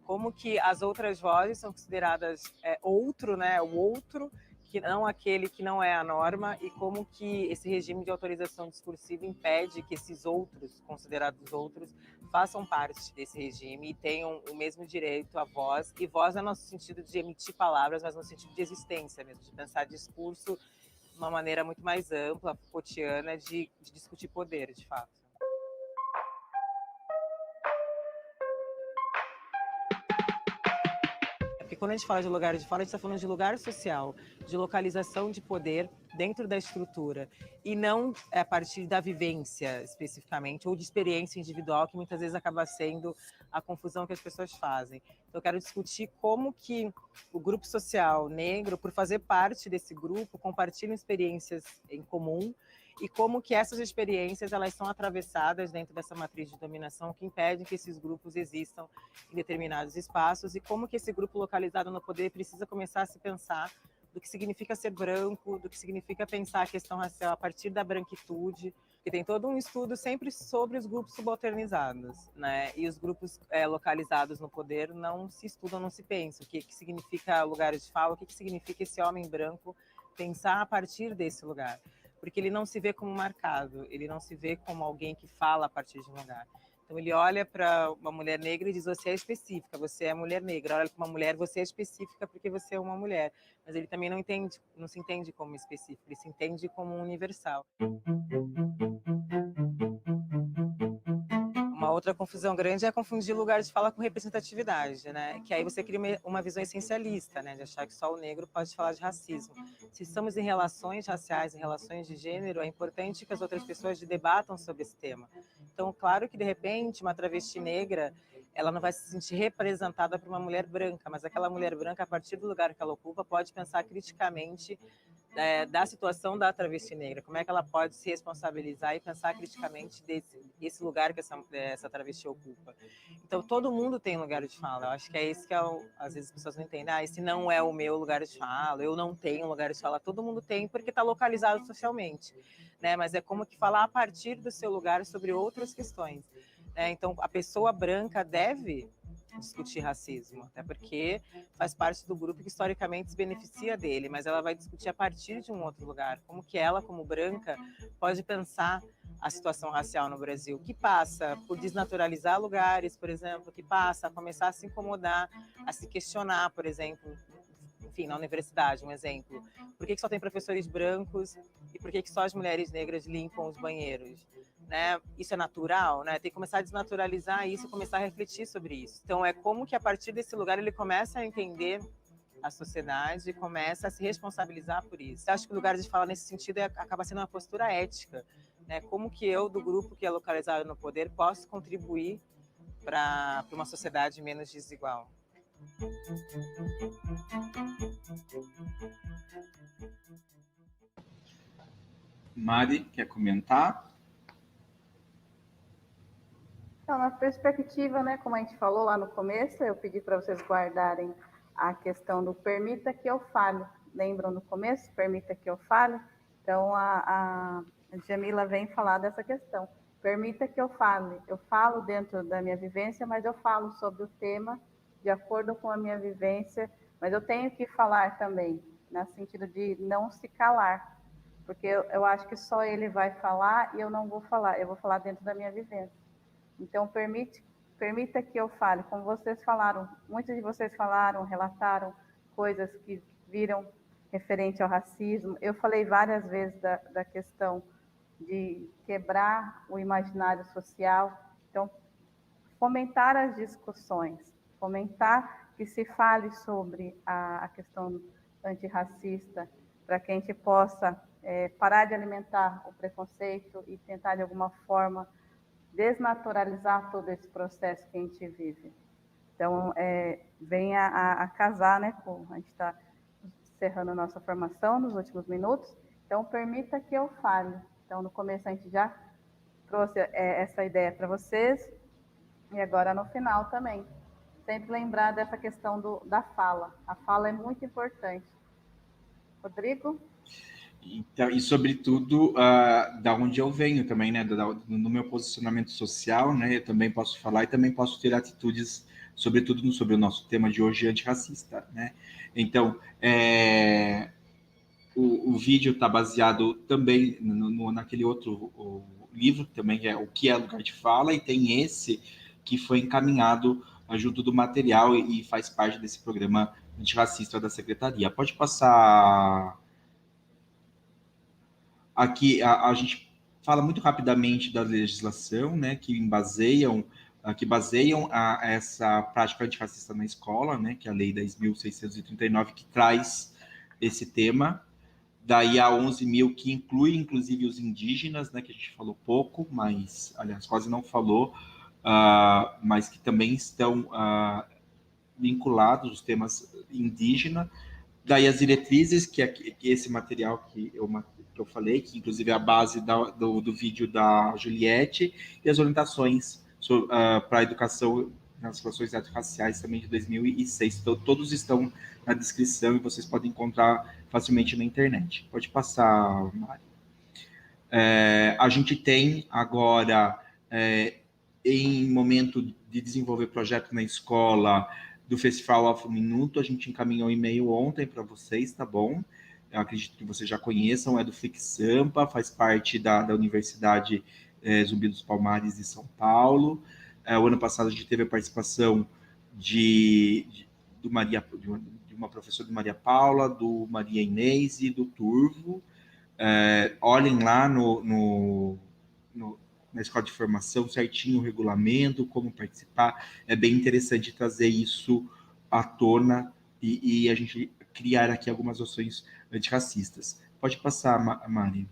Como que as outras vozes são consideradas outro, né, o outro, que não aquele que não é a norma, e como que esse regime de autorização discursiva impede que esses outros, considerados outros, façam parte desse regime e tenham o mesmo direito à voz, e voz não é no sentido de emitir palavras, mas no sentido de existência mesmo, de pensar discurso de uma maneira muito mais ampla, Foucaultiana, de discutir poder, de fato. Porque quando a gente fala de lugar de fala, a gente está falando de lugar social, de localização de poder dentro da estrutura, e não a partir da vivência, especificamente, ou de experiência individual, que muitas vezes acaba sendo a confusão que as pessoas fazem. Então, eu quero discutir como que o grupo social negro, por fazer parte desse grupo, compartilham experiências em comum, e como que essas experiências elas são atravessadas dentro dessa matriz de dominação que impede que esses grupos existam em determinados espaços, e como que esse grupo localizado no poder precisa começar a se pensar do que significa ser branco, do que significa pensar a questão racial a partir da branquitude, que tem todo um estudo sempre sobre os grupos subalternizados, né? E os grupos localizados no poder não se estudam, não se pensam. O que significa lugares de fala, o que significa esse homem branco pensar a partir desse lugar. Porque ele não se vê como marcado, ele não se vê como alguém que fala a partir de um lugar. Então ele olha para uma mulher negra e diz: você é específica, você é mulher negra. Olha para uma mulher, você é específica porque você é uma mulher. Mas ele também não se entende como específico, ele se entende como universal. Uma outra confusão grande é confundir lugar de fala com representatividade, né? Que aí você cria uma visão essencialista, né? De achar que só o negro pode falar de racismo. Se estamos em relações raciais, em relações de gênero, é importante que as outras pessoas debatam sobre esse tema. Então, claro que, de repente, uma travesti negra, ela não vai se sentir representada por uma mulher branca, mas aquela mulher branca, a partir do lugar que ela ocupa, pode pensar criticamente da situação da travesti negra, como é que ela pode se responsabilizar e pensar criticamente desse lugar que essa travesti ocupa. Então, todo mundo tem lugar de fala. Eu acho que é isso que às vezes as pessoas não entendem. Esse não é o meu lugar de fala, eu não tenho lugar de fala. Todo mundo tem, porque está localizado socialmente, né? Mas é como que falar a partir do seu lugar sobre outras questões, né? Então, a pessoa branca deve discutir racismo, até porque faz parte do grupo que historicamente se beneficia dele, mas ela vai discutir a partir de um outro lugar, como que ela, como branca, pode pensar a situação racial no Brasil, que passa por desnaturalizar lugares, por exemplo, que passa a começar a se incomodar, a se questionar, por exemplo, enfim, na universidade, um exemplo, por que só tem professores brancos e por que só as mulheres negras limpam os banheiros? Né? Isso é natural, né? Tem que começar a desnaturalizar isso, começar a refletir sobre isso. Então, é como que a partir desse lugar ele começa a entender a sociedade e começa a se responsabilizar por isso. Eu acho que o lugar de fala nesse sentido acaba sendo uma postura ética, né? Como que eu, do grupo que é localizado no poder, posso contribuir para uma sociedade menos desigual? Mari, quer comentar? Então, na perspectiva, né, como a gente falou lá no começo, eu pedi para vocês guardarem a questão do permita que eu fale. Lembram no começo? Permita que eu fale. Então, a Jamila vem falar dessa questão. Permita que eu fale. Eu falo dentro da minha vivência, mas eu falo sobre o tema de acordo com a minha vivência, mas eu tenho que falar também, no sentido de não se calar, porque eu acho que só ele vai falar e eu não vou falar, eu vou falar dentro da minha vivência. Então, permita que eu fale, como vocês falaram, muitos de vocês falaram, relataram coisas que viram referente ao racismo. Eu falei várias vezes da questão de quebrar o imaginário social. Então, fomentar as discussões, fomentar que se fale sobre a questão antirracista, para que a gente possa parar de alimentar o preconceito e tentar, de alguma forma, desnaturalizar todo esse processo que a gente vive. Então, vem a casar, né? A gente está encerrando a nossa formação nos últimos minutos, então permita que eu fale. Então, no começo a gente já trouxe essa ideia para vocês, e agora no final também. Sempre lembrar dessa questão da fala. A fala é muito importante. Rodrigo? Então, e sobretudo da onde eu venho também, né, no meu posicionamento social, né, eu também posso falar e também posso ter atitudes, sobretudo sobre o nosso tema de hoje, antirracista, né. Então, o vídeo está baseado também naquele outro livro também, que é O que é Lugar de Fala, e tem esse que foi encaminhado junto do material e faz parte desse programa antirracista da Secretaria. Pode passar. Aqui a gente fala muito rapidamente da legislação, né, que baseiam essa prática antirracista na escola, né, que é a Lei 10.639, que traz esse tema. Daí a 11.000, que inclui, inclusive, os indígenas, né, que a gente falou pouco, mas, aliás, quase não falou, mas que também estão vinculados aos temas indígenas. Daí as diretrizes, que é esse material que eu falei, que inclusive é a base do vídeo da Juliette, e as orientações para a educação nas relações étnico-raciais também de 2006. Então, todos estão na descrição e vocês podem encontrar facilmente na internet. Pode passar, Mari. A gente tem agora, em momento de desenvolver projeto na escola, do Festival Alfa Minuto, a gente encaminhou um e-mail ontem para vocês, tá bom? Eu acredito que vocês já conheçam, é do Flix Sampa, faz parte da Universidade Zumbi dos Palmares de São Paulo. O ano passado a gente teve a participação de uma professora do Maria Paula, do Maria Inês e do Turvo. Olhem lá na escola de formação, certinho o regulamento, como participar. É bem interessante trazer isso à tona e a gente criar aqui algumas ações antirracistas. Pode passar, Mari.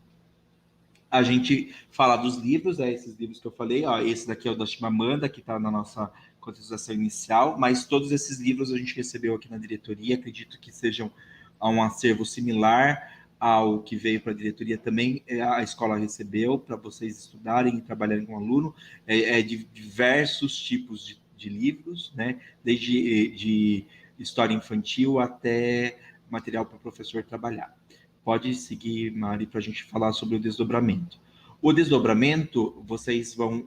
A gente fala dos livros, esses livros que eu falei, esse daqui é o da Chimamanda, que está na nossa contextualização inicial, mas todos esses livros a gente recebeu aqui na diretoria, acredito que sejam um acervo similar ao que veio para a diretoria também, a escola recebeu para vocês estudarem e trabalharem com o aluno, de diversos tipos de livros, né? Desde de história infantil até material para o professor trabalhar. Pode seguir, Mari, para a gente falar sobre o desdobramento. O desdobramento, vocês vão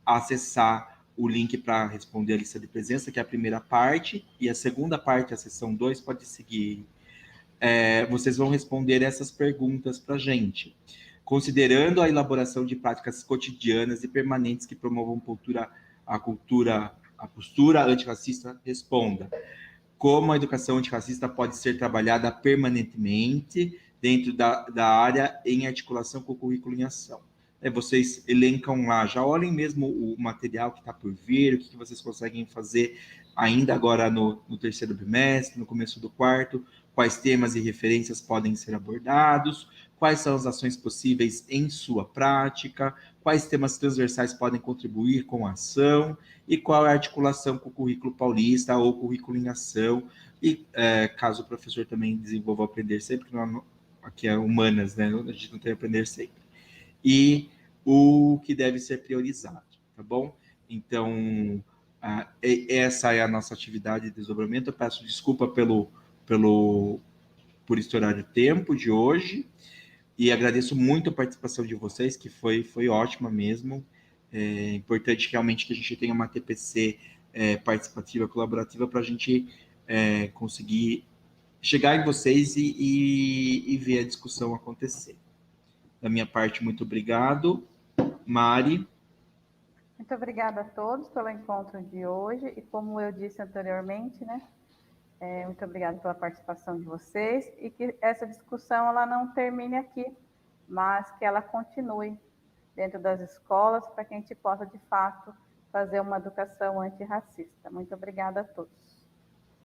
acessar o link para responder a lista de presença, que é a primeira parte, e a segunda parte, a seção 2, pode seguir. Vocês vão responder essas perguntas para a gente. Considerando a elaboração de práticas cotidianas e permanentes que promovam a postura antirracista, responda. Como a educação antirracista pode ser trabalhada permanentemente dentro da área em articulação com o currículo em ação? Vocês elencam lá, já olhem mesmo o material que está por vir, o que vocês conseguem fazer ainda agora no terceiro bimestre, no começo do quarto, quais temas e referências podem ser abordados, quais são as ações possíveis em sua prática, quais temas transversais podem contribuir com a ação e qual é a articulação com o currículo paulista ou currículo em ação, e caso o professor também desenvolva Aprender Sempre, que aqui é humanas, né? A gente não tem Aprender Sempre. E o que deve ser priorizado, tá bom? Então, essa é a nossa atividade de desdobramento. Eu peço desculpa por estourar o tempo de hoje, e agradeço muito a participação de vocês, que foi ótima mesmo. É importante realmente que a gente tenha uma TPC participativa, colaborativa, para a gente conseguir chegar em vocês e ver a discussão acontecer. Da minha parte, muito obrigado. Mari. Muito obrigada a todos pelo encontro de hoje, e como eu disse anteriormente, né, muito obrigada pela participação de vocês, e que essa discussão ela não termine aqui, mas que ela continue dentro das escolas, para que a gente possa, de fato, fazer uma educação antirracista. Muito obrigada a todos.